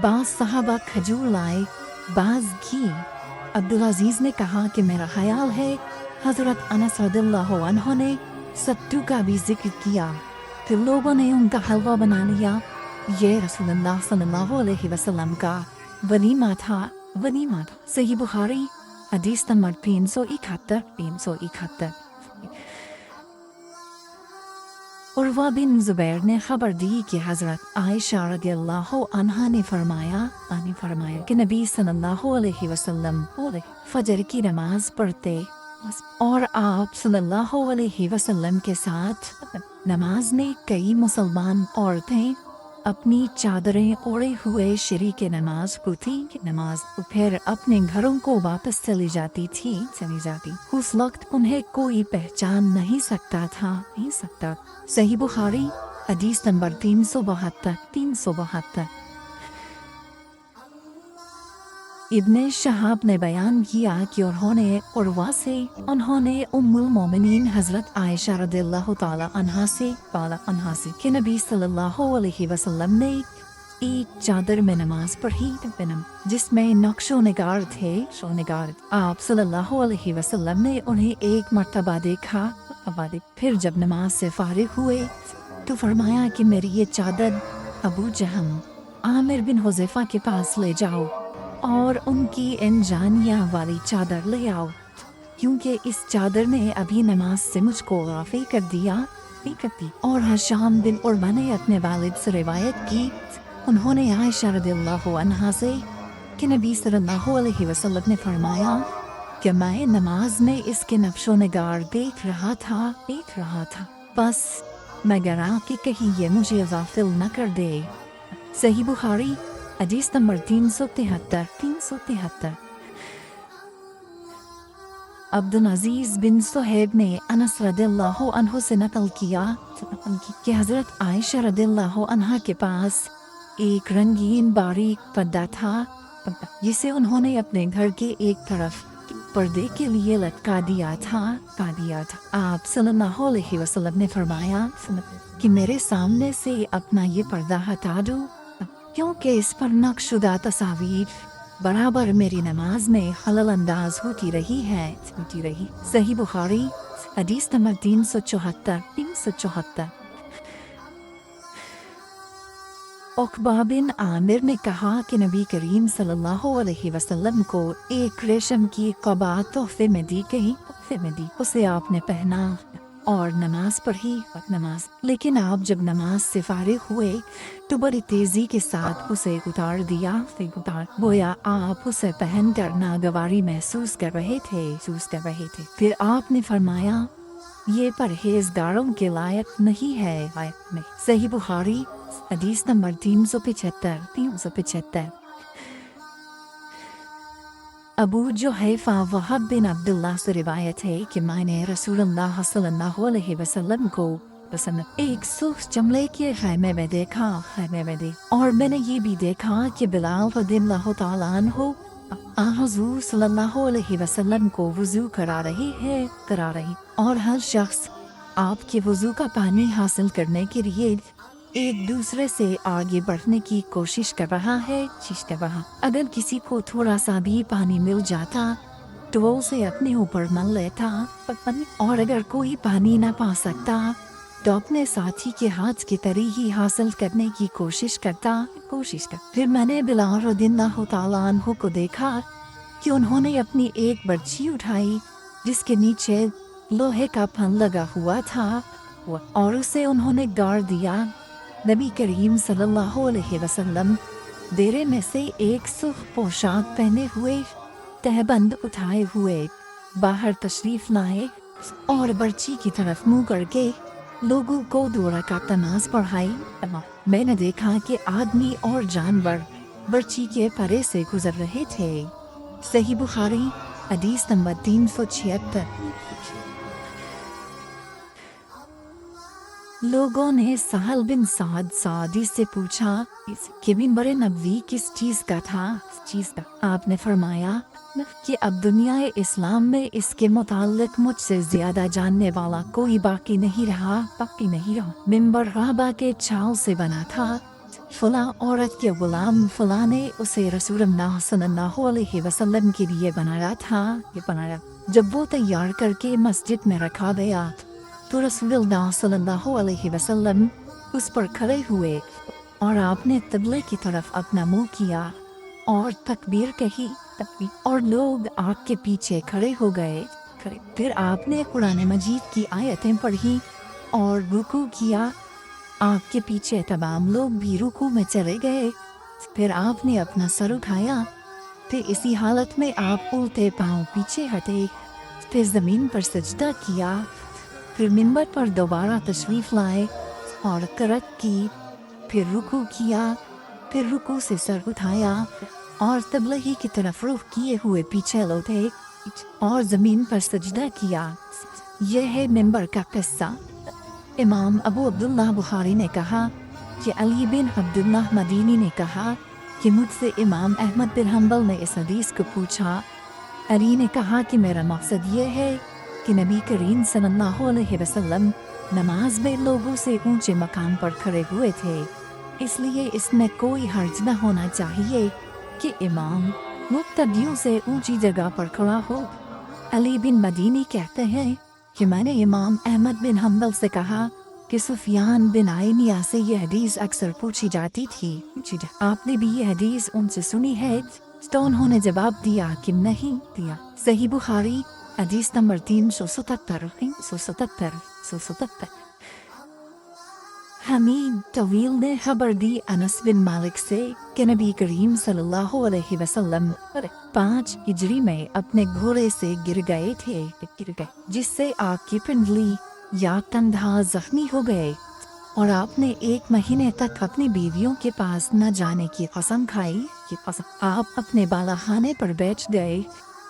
بعض صحابہ کھجور لائے بعض گھی عبدالعزیز نے کہا کہ میرا خیال ہے حضرت انس رضی اللہ عنہ نے ستو کا بھی ذکر کیا پھر لوگوں نے ان کا حلوہ بنا لیا یہ رسول اللہ صلی اللہ علیہ وسلم کا ولیمہ تھا۔ صحیح بخاری حدیث نمبر 371۔ عروہ بن زبیر نے خبر دی کہ حضرت عائشہ رضی اللہ عنہا نے فرمایا کہ نبی صلی اللہ علیہ وسلم فجر کی نماز پڑھتے اور آپ صلی اللہ علیہ وسلم کے ساتھ نماز میں کئی مسلمان عورتیں اپنی چادریں اوڑے ہوئے شریک نماز پھر اپنے گھروں کو واپس چلی جاتی۔ اس وقت انہیں کوئی پہچان نہیں سکتا تھا۔ صحیح بخاری حدیث نمبر 372۔ ابن شہاب نے بیان کیا کہ انہوں نے عروہ سے ام المومنین حضرت عائشہ رضی اللہ تعالی عنہا سے کہ نبی صلی اللہ علیہ وسلم نے ایک چادر میں نماز پڑھی جس میں نقش و نگار تھے۔ آپ صلی اللہ علیہ وسلم نے انہیں ایک مرتبہ دیکھا، پھر جب نماز سے فارغ ہوئے تو فرمایا کہ میری یہ چادر ابو جہم عامر بن حذیفہ کے پاس لے جاؤ اور ان کی انجانیہ والی چادر لے آؤ، کیونکہ اس چادر نے ابھی نماز سے مجھ کو غافل کر دیا۔ اور ہشام بن عروہ نے اپنے والد سے روایت کی، انہوں نے عائشہ رضی اللہ عنہا سے کہ نبی صلی اللہ علیہ وسلم نے فرمایا کہ میں نماز میں اس کے نقش و نگار دیکھ رہا تھا، بس مگر کہ کہیں یہ مجھے غافل نہ کر دے۔ صحیح بخاری حدیث نمبر 373۔ عبدالعزیز بن صہیب نے انس رضی اللہ عنہ سے نقل کیا کہ حضرت عائشہ رضی اللہ عنہا کے پاس ایک رنگین باریک پردہ تھا جسے انہوں نے اپنے گھر کے ایک طرف پردے کے لیے لٹکا دیا تھا۔ آپ صلی اللہ علیہ وسلم نے فرمایا کہ میرے سامنے سے اپنا یہ پردہ ہٹا دو، کیونکہ اس پر نقش شدہ تصاویر برابر میری نماز میں خلل انداز ہوتی رہی۔ صحیح بخاری حدیث نمبر 374۔ عقبہ بن عامر نے کہا کہ نبی کریم صلی اللہ علیہ وسلم کو ایک ریشم کی قبا تحفے میں دی گئی، اسے آپ نے پہنا اور نماز پڑھی۔ لیکن آپ جب نماز سے فارغ ہوئے تو بڑی تیزی کے ساتھ اسے اتار دیا، گویا آپ اسے پہن کر ناگواری محسوس کر رہے تھے۔ پھر آپ نے فرمایا یہ پرہیزگاروں کے لائق نہیں ہے۔ صحیح بخاری حدیث نمبر 375۔ ابو جحیفہ وہب بن عبداللہ سے روایت ہے کہ میں نے رسول اللہ صلی اللہ علیہ وسلم کو ایک سرخ چمڑے کے خیمے میں دیکھا، اور میں نے یہ بھی دیکھا کہ بلال رضی اللہ تعالیٰ عنہ حضور صلی اللہ علیہ وسلم کو وضو کرا رہی اور ہر شخص آپ کے وضو کا پانی حاصل کرنے کے لیے ایک دوسرے سے آگے بڑھنے کی کوشش کر رہا ہے۔ اگر کسی کو تھوڑا سا بھی پانی مل جاتا تو وہ اسے اپنے اوپر مل لیتا، اور اگر کوئی پانی نہ پا سکتا تو اپنے ساتھی کے ہاتھ کے تری ہی حاصل کرنے کی کوشش کرتا۔ پھر میں نے بلال رضی اللہ تعالیٰ عنہ کو دیکھا کہ انہوں نے اپنی ایک برچھی اٹھائی جس کے نیچے لوہے کا پھن لگا ہوا تھا اور اسے انہوں نے گاڑ دیا۔ نبی کریم صلی اللہ علیہ وسلم دیرے میں سے ایک سرخ پوشاک پہنے ہوئے، تہبند اٹھائے ہوئے باہر تشریف لائے اور برچی کی طرف منہ کر کے لوگوں کو 2 رکعت نماز پڑھائی۔ میں نے دیکھا کہ آدمی اور جانور برچی کے پرے سے گزر رہے تھے۔ صحیح بخاری حدیث نمبر 376۔ لوگوں نے سہل بن سعد سعدی سے پوچھا کہ منبر نبوی کس چیز کا تھا؟ آپ نے فرمایا کہ اب دنیا اسلام میں اس کے متعلق مجھ سے زیادہ جاننے والا کوئی باقی نہیں رہا۔ منبر رہبہ کے چھال سے بنا تھا، فلاں عورت کے غلام فلاں نے اسے رسول اللہ صلی اللہ علیہ وسلم کے لیے بنایا تھا۔ جب وہ تیار کر کے مسجد میں رکھا گیا تو رسول اللہ صلی اللہ علیہ وسلم اس پر کھڑے ہوئے اور آپ نے قبلے کی طرف اپنا منہ کیا اور تکبیر کہی اور لوگ آپ کے پیچھے کھڑے ہو گئے. پھر آپ نے قرآن مجید کی آیتیں پڑھی اور رکوع کیا. آپ کے پیچھے تمام لوگ بھی رکوع میں چلے گئے. پھر آپ نے اپنا سر اٹھایا. پھر اسی حالت میں آپ الٹے پاؤں پیچھے ہٹے. پھر زمین پر سجدہ کیا. پھر منبر پر دوبارہ تشریف لائے اور قرأت کی. پھر رکوع کیا. پھر رکوع سے سر اٹھایا اور قبلہ ہی کی طرف رخ کیے ہوئے پیچھے لوٹے اور زمین پر سجدہ کیا. یہ ہے منبر کا قصہ. امام ابو عبداللہ بخاری نے کہا کہ علی بن عبداللہ مدینی نے کہا کہ مجھ سے امام احمد بن حنبل نے اس حدیث کو پوچھا. علی نے کہا کہ میرا مقصد یہ ہے کہ نبی کریم صلی اللہ علیہ وسلم نماز میں لوگوں سے اونچے مقام پر کھڑے ہوئے تھے، اس لیے اس میں کوئی حرج نہ ہونا چاہیے کہ امام مقتدیوں سے اونچی جگہ پر کھڑا ہو. علی بن مدینی کہتے ہیں کہ میں نے امام احمد بن حنبل سے کہا کہ سفیان بن عیینہ سے یہ حدیث اکثر پوچھی جاتی تھی، آپ نے بھی یہ حدیث ان سے سنی ہے؟ تو انہوں نے جواب دیا کہ نہیں دیا. صحیح بخاری حدیث نمبر 377. حمید طویل نے خبر دی انس بن مالک سے کہ نبی کریم صلی اللہ علیہ وسلم 5 ہجری میں اپنے گھوڑے سے گر گئے تھے جس سے آپ کی پنڈلی یا کندھا زخمی ہو گئے، اور آپ نے 1 مہینے تک اپنی بیویوں کے پاس نہ جانے کی قسم کھائی. آپ اپنے بالا خانے پر بیٹھ گئے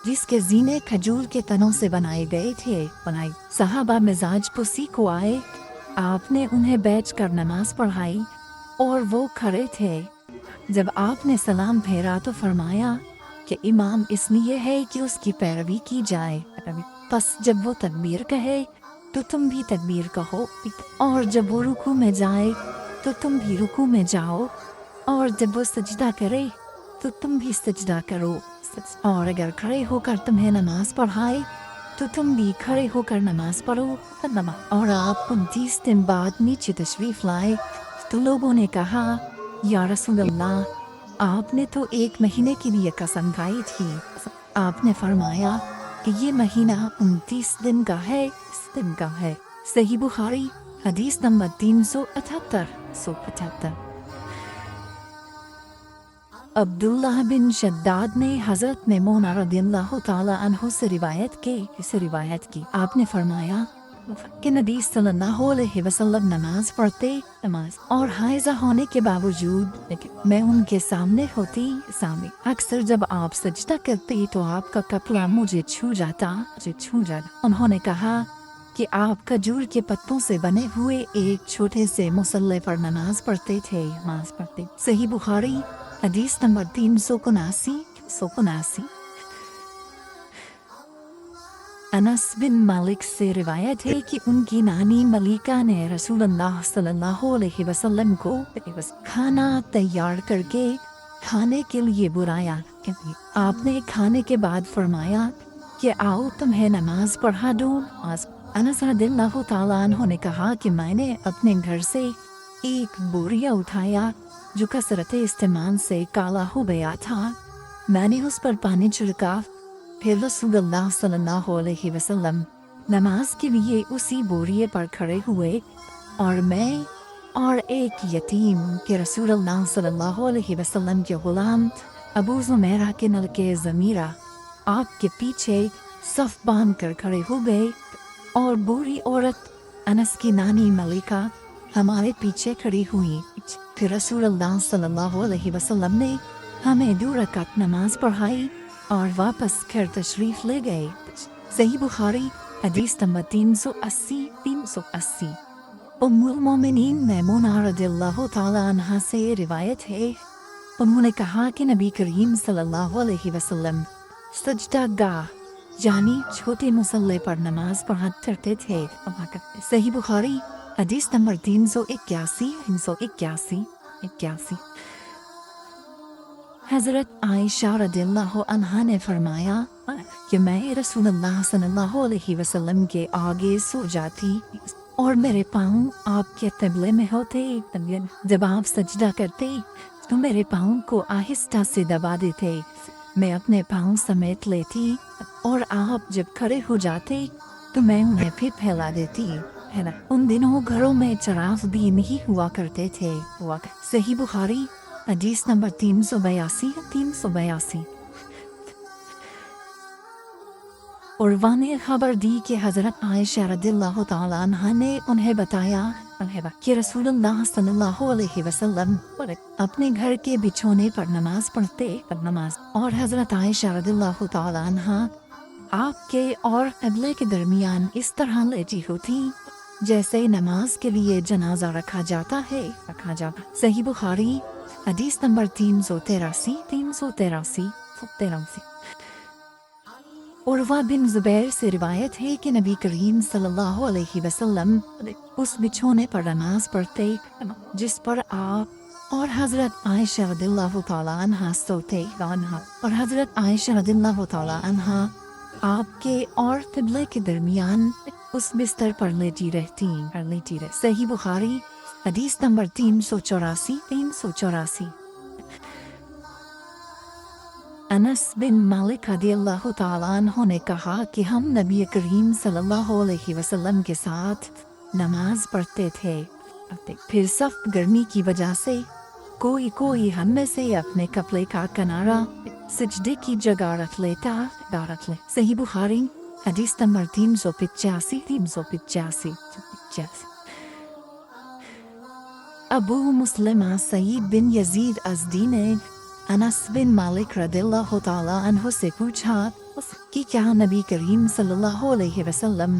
جس کے زینے کھجور کے تنوں سے بنائے گئے تھے. صحابہ مزاج پسی کو آئے. آپ نے انہیں بیٹھ کر نماز پڑھائی اور وہ کھڑے تھے. جب آپ نے سلام پھیرا تو فرمایا کہ امام اس لیے ہے کہ اس کی پیروی کی جائے، پس جب وہ تکبیر کہے تو تم بھی تکبیر کہو، اور جب وہ رکوع میں جائے تو تم بھی رکوع میں جاؤ، اور جب وہ سجدہ کرے تو تم بھی سجدہ کرو، اور اگر کھڑے ہو کر تمہیں نماز پڑھائے تو تم بھی کھڑے ہو کر نماز پڑھو. اور آپ 29 دن بعد نیچے تشریف لائے تو لوگوں نے کہا یا رسول اللہ، آپ نے تو 1 مہینے کے لیے قسم کھائی تھی. آپ نے فرمایا کہ یہ مہینہ 29 دن کا ہے. صحیح بخاری حدیث نمبر 378. عبداللہ بن شداد نے حضرت میمونہ رضی اللہ تعالی عنہ سے روایت کی آپ نے فرمایا کہ نبی صلی اللہ علیہ وسلم نماز پڑھتے اور حائضہ ہونے کے باوجود میں ان کے سامنے ہوتی. اکثر جب آپ سجدہ کرتے تو آپ کا کپڑا مجھے چھو جاتا. انہوں نے کہا کہ آپ کھجور کے پتوں سے بنے ہوئے ایک چھوٹے سے مصلی پر نماز پڑھتے تھے. صحیح بخاری حدیث نمبر 379. انس بن مالک سے روایت ہے کہ ان کی نانی ملیکہ نے رسول اللہ صلی اللہ علیہ وسلم کو کھانا تیار کر کے کھانے کے لیے بلایا. آپ نے کھانے کے بعد فرمایا کہ آؤ تمہیں نماز پڑھا دوں. انس رضی اللہ تعالیٰ عنہ نے کہا کہ میں نے اپنے گھر سے ایک بوریا اٹھایا جو کثرت استعمال سے کالا ہو گیا تھا. میں نے اس پر پانی چھڑکا. پھر رسول اللہ صلی اللہ علیہ وسلم نماز کے لیے اسی بوریے پر کھڑے ہوئے، اور میں اور ایک یتیم کہ رسول اللہ صلی اللہ علیہ وسلم کے غلام ابو زمیرہ کے نلکے ضمیرہ آپ کے پیچھے صف باندھ کر کھڑے ہو گئے، اور بوڑھی عورت انس کی نانی ملیکہ ہمارے پیچھے کھڑی ہوئی. پھر رسول اللہ صلی اللہ علیہ وسلم نے ہمیں 2 رکعت نماز پڑھائی اور واپس گھر تشریف لے گئے. صحیح بخاری حدیث نمبر 380. ام المومنین میمونہ رضی اللہ تعالی عنہا سے روایت ہے، انہوں نے کہا کہ نبی کریم صلی اللہ علیہ وسلم سجدہ گاہ یعنی چھوٹے مصلی پر نماز پڑھا کرتے تھے. صحیح بخاری حدیث نمبر 381. حضرت عائشہ رضی اللہ عنہا نے فرمایا کہ میں رسول اللہ صلی اللہ علیہ وسلم کے آگے سو جاتی اور میرے پاؤں آپ کے قبلے میں ہوتے، جب آپ سجدہ کرتے تو میرے پاؤں کو آہستہ سے دبا دیتے، میں اپنے پاؤں سمیٹ لیتی، اور آپ جب کھڑے ہو جاتے تو میں انہیں پھر پھیلا دیتی، ہے نا۔ ان دنوں گھروں میں چراغ بھی نہیں ہوا کرتے تھے۔ صحیح بخاری حدیث نمبر 382۔ عروہ نے خبر دی کہ حضرت عائشہ رضی اللہ تعالیٰ عنہا نے انہیں بتایا کہ رسول اللہ صلی اللہ علیہ وسلم اپنے گھر کے بچھونے پر نماز پڑھتے، اور حضرت عائشہ رضی اللہ تعالیٰ عنہا آپ کے اور قبلے کے درمیان اس طرح لیٹی ہوتی جیسے نماز کے لیے جنازہ رکھا جاتا ہے۔ صحیح بخاری حدیث نمبر 383۔ عروہ بن زبیر سے روایت ہے کہ نبی کریم صلی اللہ علیہ وسلم اس بچھونے پر نماز پڑھتے جس پر آپ اور حضرت عائشہ رضی اللہ تعالیٰ عنہا سوتے، اور حضرت عائشہ رضی اللہ تعالیٰ عنہا آپ کے اور قبلے کے درمیان اس بستر پر لیٹی رہتی۔ صحیح بخاری حدیث نمبر 384۔ انس بن مالک رضی اللہ تعالیٰ عنہ نے کہا کہ ہم نبی کریم صلی اللہ علیہ وسلم کے ساتھ نماز پڑھتے تھے، پھر سخت گرمی کی وجہ سے کوئی ہم میں سے اپنے کپڑے کا کنارہ سجدے کی جگہ رکھ لیتا۔ صحیح بخاری حدیث نمبر 385۔ ابو مسلمہ سعید بن یزید ازدی نے انس بن مالک رضی اللہ تعالیٰ عنہ سے پوچھا کہ کیا نبی کریم صلی اللہ علیہ وسلم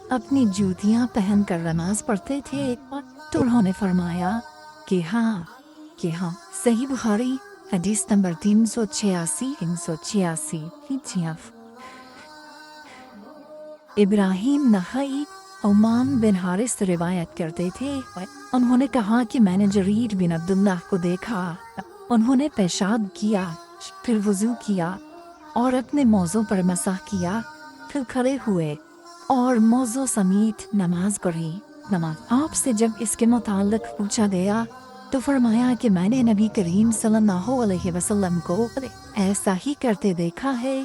اپنی جوتیاں پہن کر نماز پڑھتے تھے؟ تو انہوں نے فرمایا کہ ہاں۔ صحیح بخاری حدیث نمبر 386۔ ابراہیم نخعی عمان بن حارث روایت کرتے تھے، انہوں نے کہا کہ میں نے جریر بن عبداللہ کو دیکھا، انہوں نے پیشاب کیا، پھر وضو کیا اور اپنے موضوع پر مسح کیا، پھر کھڑے ہوئے اور موضوع سمیت نماز پڑھی۔ آپ سے جب اس کے متعلق پوچھا گیا تو فرمایا کہ میں نے نبی کریم صلی اللہ علیہ وسلم کو ایسا ہی کرتے دیکھا ہے۔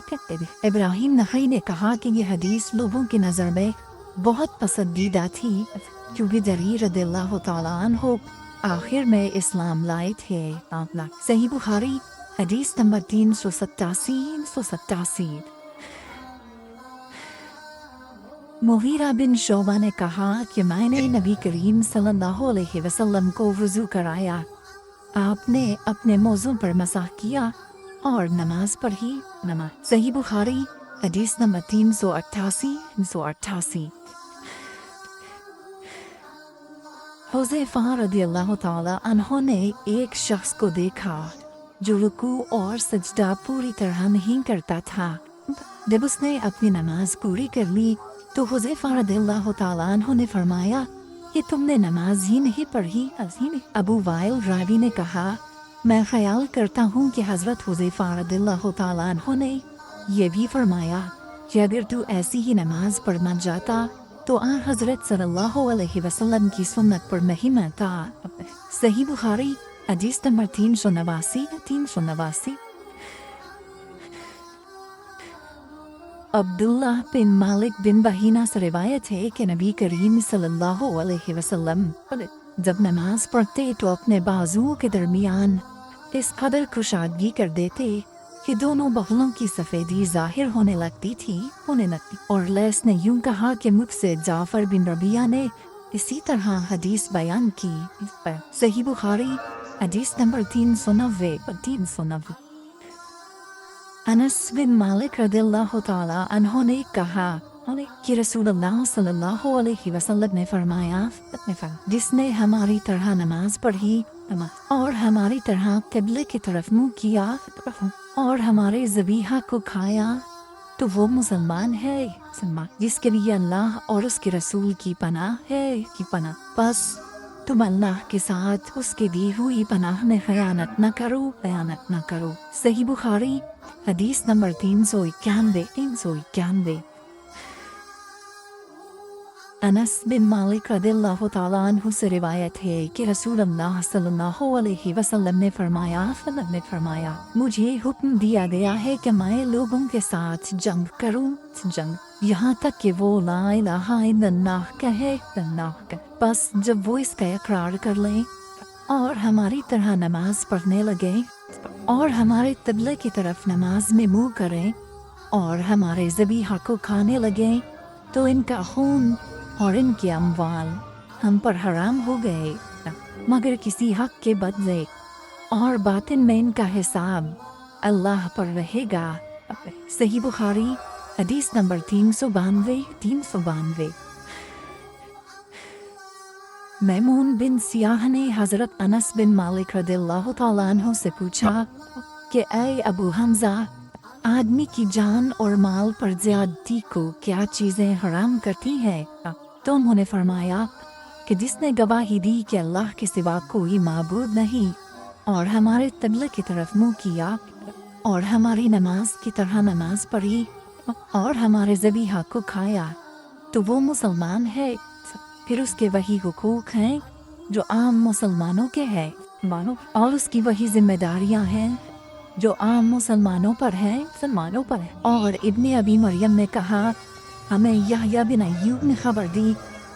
ابراہیم نخعی نے کہا کہ یہ حدیث لوگوں کی نظر میں بہت پسندیدہ تھی کیونکہ جریر رضی اللہ تعالیٰ عنہ آخر میں اسلام لائے تھے۔ صحیح بخاری حدیث نمبر 387۔ مغیرہ بن شعبہ نے کہا کہ میں نے نبی کریم صلی اللہ علیہ وسلم کو وضو کرایا، آپ نے اپنے موضوع پر مسح کیا اور نماز پڑھی۔ صحیح بخاری حدیث نمبر 388۔ حذیفہ رضی اللہ تعالیٰ عنہ نے ایک شخص کو دیکھا جو رکوع اور سجدہ پوری طرح نہیں کرتا تھا۔ جب اس نے اپنی نماز پوری کر لی تو حذیفہ رضی اللہ تعالیٰ عنہ نے فرمایا کہ تم نے نماز ہی نہیں پڑھی۔ ابو وائل راوی نے کہا میں خیال کرتا ہوں کہ حضرت حذیفہ رضی اللہ تعالیٰ عنہ نے یہ بھی فرمایا کہ اگر تو ایسی ہی نماز پڑھنا جاتا تو حضرت صلی اللہ علیہ وسلم کی سنت پر نہیں مانتا۔ صحیح بخاری حدیث نمبر 389۔ عبداللہ بن مالک بن بحینہ سے روایت ہے کہ نبی کریم صلی اللہ علیہ وسلم جب نماز پڑھتے تو اپنے بازوؤں کے درمیان اس قدر کشادگی کر دیتے کہ دونوں بغلوں کی سفیدی ظاہر ہونے لگتی تھی۔ اور لیث نے یوں کہا کہ مجھ سے جعفر بن ربیعہ نے اسی طرح حدیث بیان کی۔ صحیح بخاری حدیث نمبر 390۔ انس بن مالک رضی اللہ تعالیٰ عنہ نے کہا کہ رسول اللہ صلی اللہ علیہ وسلم نے فرمایا جس نے ہماری طرح نماز پڑھی اور ہماری طرح قبلے کی طرف منہ کیا اور ہمارے ذبیحہ کو کھایا تو وہ مسلمان ہے جس کے لیے اللہ اور اس کے رسول کی پناہ ہے۔ بس تم اللہ کے ساتھ اس کی دی ہوئی پناہ میں خیانت نہ کرو۔ صحیح بخاری حدیث نمبر 391۔ انس بن مالک رضی اللہ تعالیٰ عنہ سے روایت ہے کہ رسول اللہ صلی اللہ علیہ وسلم نے فرمایا مجھے حکم دیا گیا ہے کہ میں لوگوں کے ساتھ جنگ کروں یہاں تک کہ وہ لا الہ الا اللہ کہے بس جب وہ اس کا اقرار کر لیں اور ہماری طرح نماز پڑھنے لگے اور ہمارے قبلے کی طرف نماز میں منہ کریں اور ہمارے ذبیحہ کو کھانے لگے تو ان کا خون اور ان کے اموال ہم پر حرام ہو گئے مگر کسی حق کے بدلے اور باطن میں ان کا حساب اللہ پر رہے گا۔ صحیح بخاری حدیث نمبر 392۔ میمون بن سیاح نے حضرت انس بن مالک رضی اللہ تعالیٰ عنہ سے پوچھا کہ اے ابو حمزہ، آدمی کی جان اور مال پر زیادتی کو کیا چیزیں حرام کرتی ہیں؟ تو انہوں نے فرمایا کہ جس نے گواہی دی کہ اللہ کے سوا کوئی معبود نہیں اور ہمارے قبلے کی طرف منہ کیا اور ہماری نماز کی طرح نماز پڑھی اور ہمارے ذبیحہ کو کھایا تو وہ مسلمان ہے۔ پھر اس کے وہی حقوق ہیں جو عام مسلمانوں کے ہیں اور اس کی وہی ذمہ داریاں ہیں جو عام مسلمانوں پر ہیں۔ اور ابن ابی مریم نے کہا ہمیں یحییٰ بن ایوب نے خبر دی،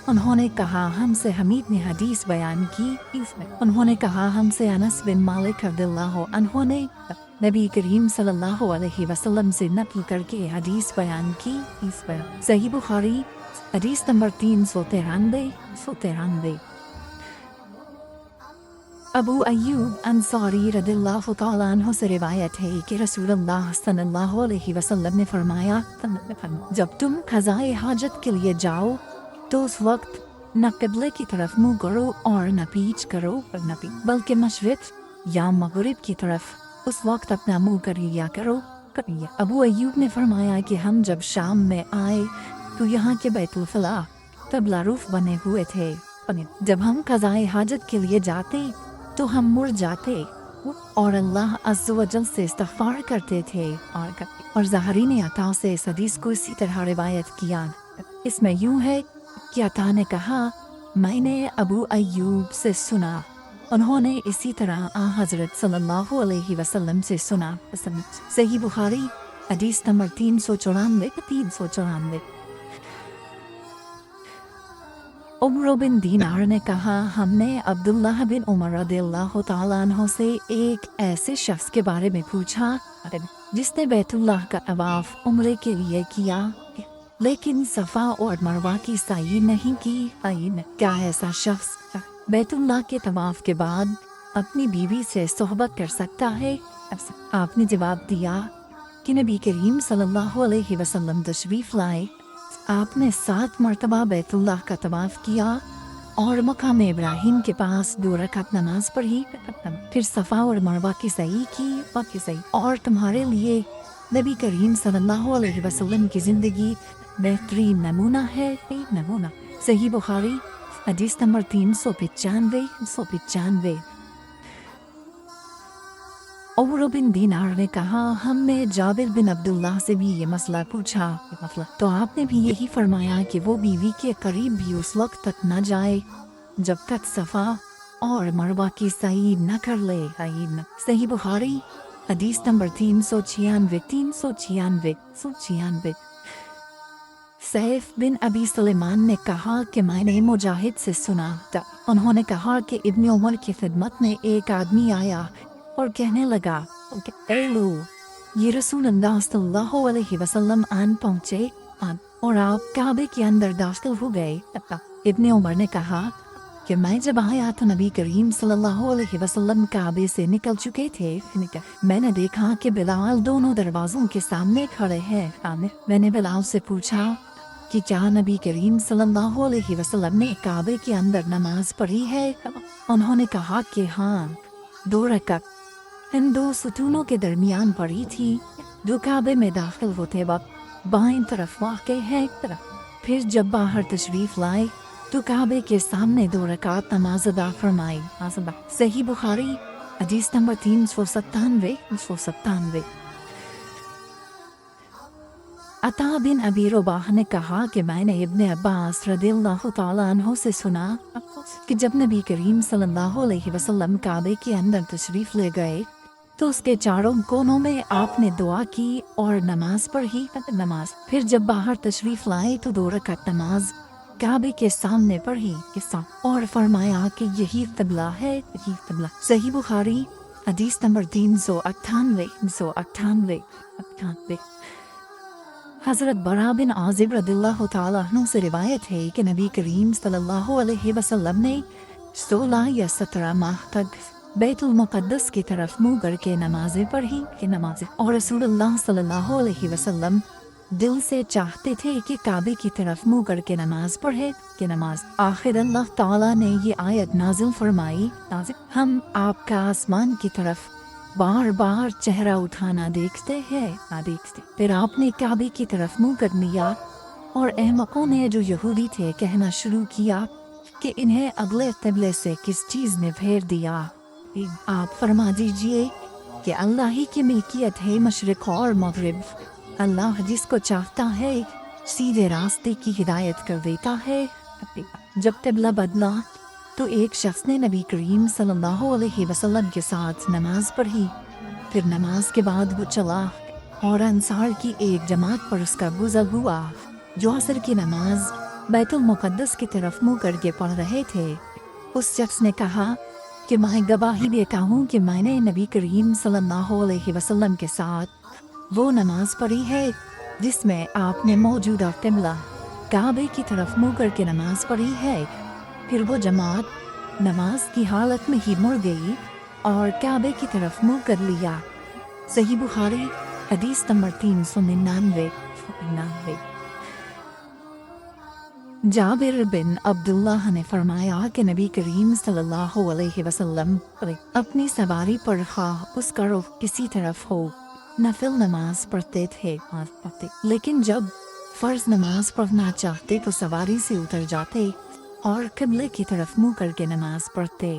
انہوں نے کہا ہم سے حمید نے حدیث بیان کی، انہوں نے کہا ہم سے انس بن مالک رضی اللہ عنہ نے نبی کریم صلی اللہ علیہ وسلم سے نقل کر کے حدیث بیان کی۔ صحیح بخاری حدیث نمبر 393۔ ابو ایوب انصاری رضی اللہ تعالیٰ عنہ سے روایت ہے کہ رسول اللہ صلی اللہ علیہ وسلم نے فرمایا جب تم قضائے حاجت کے لیے جاؤ تو اس وقت نہ قبلے کی طرف منہ کرو اور نہ پیچھ کرو بلکہ مشرق یا مغرب کی طرف اس وقت اپنا منہ کر لیا کرو۔ ابو ایوب نے فرمایا کہ ہم جب شام میں آئے تو یہاں کے بیت الخلا قبلہ روف بنے ہوئے تھے، جب ہم قضائے حاجت کے لیے جاتے تو ہم مڑ جاتے اور اللہ عز و جل سے استغفار کرتے تھے اور ظاہری نے عطا سے اس حدیث کو اسی طرح روایت کیا۔ اس میں یوں ہے کہ عطا نے کہا میں نے ابو ایوب سے سنا، انہوں نے اسی طرح حضرت صلی اللہ علیہ وسلم سے سنا۔ صحیح بخاری حدیث نمبر 394۔ عمر بن دینار نے کہا ہم نے عبداللہ بن عمر رضی اللہ تعالیٰ عنہ سے ایک ایسے شخص کے بارے میں پوچھا جس نے بیت اللہ کا طواف عمرے کے لیے کیا لیکن صفا اور مروہ کی سعی نہیں کی، کیا ایسا شخص بیت اللہ کے طواف کے بعد اپنی بیوی سے صحبت کر سکتا ہے؟ آپ نے جواب دیا کہ نبی کریم صلی اللہ علیہ وسلم تشریف لائے، آپ نے 7 مرتبہ بیت اللہ کا طواف کیا اور مقام ابراہیم کے پاس 2 رکعت نماز پڑھی، پھر صفا اور مروہ کی سعی کی اور تمہارے لیے نبی کریم صلی اللہ علیہ وسلم کی زندگی بہترین نمونہ ہے۔ صحیح بخاری حدیث نمبر 395۔ عمر بن دینار نے کہا ہم نے جابر بن عبداللہ سے بھی یہ مسئلہ پوچھا تو آپ نے بھی یہی فرمایا کہ وہ بیوی کے قریب بھی اس وقت تک نہ جائے جب تک صفا اور مروہ کی سعی نہ کر لے۔ صحیح بخاری حدیث نمبر 396۔ سیف بن ابی سلیمان نے کہا کہ میں نے مجاہد سے سنا، انہوں نے کہا کہ ابن عمر کی خدمت میں ایک آدمی آیا اور کہنے لگا اے لو، یہ رسول اللہ صلی اللہ علیہ وسلم آن پہنچے اور آپ کعبے کے اندر داخل ہو گئے۔ ابن عمر نے کہا کہ میں جب آیا تو نبی کریم صلی اللہ علیہ وسلم کعبے سے نکل چکے تھے، میں نے دیکھا کہ بلال دونوں دروازوں کے سامنے کھڑے ہیں۔ میں نے بلال سے پوچھا کہ کیا نبی کریم صلی اللہ علیہ وسلم نے کعبے کے اندر نماز پڑھی ہے؟ انہوں نے کہا کہ ہاں، 2 رکعت ان 2 ستونوں کے درمیان پڑھی تھی جو کعبے میں داخل ہوتے وقت بائیں طرف واقع ہے۔ پھر جب باہر تشریف لائے تو کعبے کے سامنے 2 رکعت نماز ادا فرمائی۔ صحیح بخاری حدیث نمبر 397۔ عطا بن ابی رباح نے کہا کہ میں نے ابن عباس رضی اللہ تعالیٰ عنہ سے سنا کہ جب نبی کریم صلی اللہ علیہ وسلم کعبے کے اندر تشریف لے گئے تو اس کے چاروں کونوں میں آپ نے دعا کی اور نماز پڑھی پھر جب باہر تشریف لائے تو 2 رکعت نماز کعبے کے سامنے پڑھی اور فرمایا کہ یہی قبلہ ہے، یہی قبلہ۔ صحیح بخاری حدیث نمبر 398 حضرت براء بن عازب رضی اللہ تعالیٰ عنہ سے روایت ہے کہ نبی کریم صلی اللہ علیہ وسلم نے 16 یا 17 ماہ تک بیت المقدس کی طرف منہ کر کے نمازیں پڑھی اور رسول اللہ صلی اللہ علیہ وسلم دل سے چاہتے تھے کہ کعبے کی طرف منہ کر کے نماز پڑھے آخر اللہ تعالیٰ نے یہ آیت نازل فرمائی، ہم آپ کا آسمان کی طرف بار بار چہرہ اٹھانا دیکھتے ہیں پھر آپ نے کعبے کی طرف منہ کر لیا اور احمقوں نے جو یہودی تھے کہنا شروع کیا کہ انہیں اگلے قبلے سے کس چیز نے پھیر دیا۔ آپ فرما دیجئے کہ اللہ ہی کی ملکیت ہے مشرق اور مغرب، اللہ جس کو چاہتا ہے سیدھے راستے کی ہدایت کر دیتا ہے۔ جب قبلہ بدلا تو ایک شخص نے نبی کریم صلی اللہ علیہ وسلم کے ساتھ نماز پڑھی، پھر نماز کے بعد وہ چلا اور انصار کی ایک جماعت پر اس کا گزر ہوا جو عصر کی نماز بیت المقدس کی طرف منہ کر کے پڑھ رہے تھے۔ اس شخص نے کہا کہ میں گواہی دیتا ہوں کہ میں نے نبی کریم صلی اللہ علیہ وسلم کے ساتھ وہ نماز پڑھی ہے جس میں آپ نے موجودہ قبلہ کعبے کی طرف منہ کر کے نماز پڑھی ہے۔ پھر وہ جماعت نماز کی حالت میں ہی مڑ گئی اور کعبے کی طرف منہ کر لیا۔ صحیح بخاری حدیث نمبر 399۔ جابر بن عبداللہ نے فرمایا کہ نبی کریم صلی اللہ علیہ وسلم اپنی سواری پر خواہ اس کا رخ کسی طرف ہو نفل نماز پڑھتے تھے، لیکن جب فرض نماز پڑھنا چاہتے تو سواری سے اتر جاتے اور قبلے کی طرف منہ کر کے نماز پڑھتے۔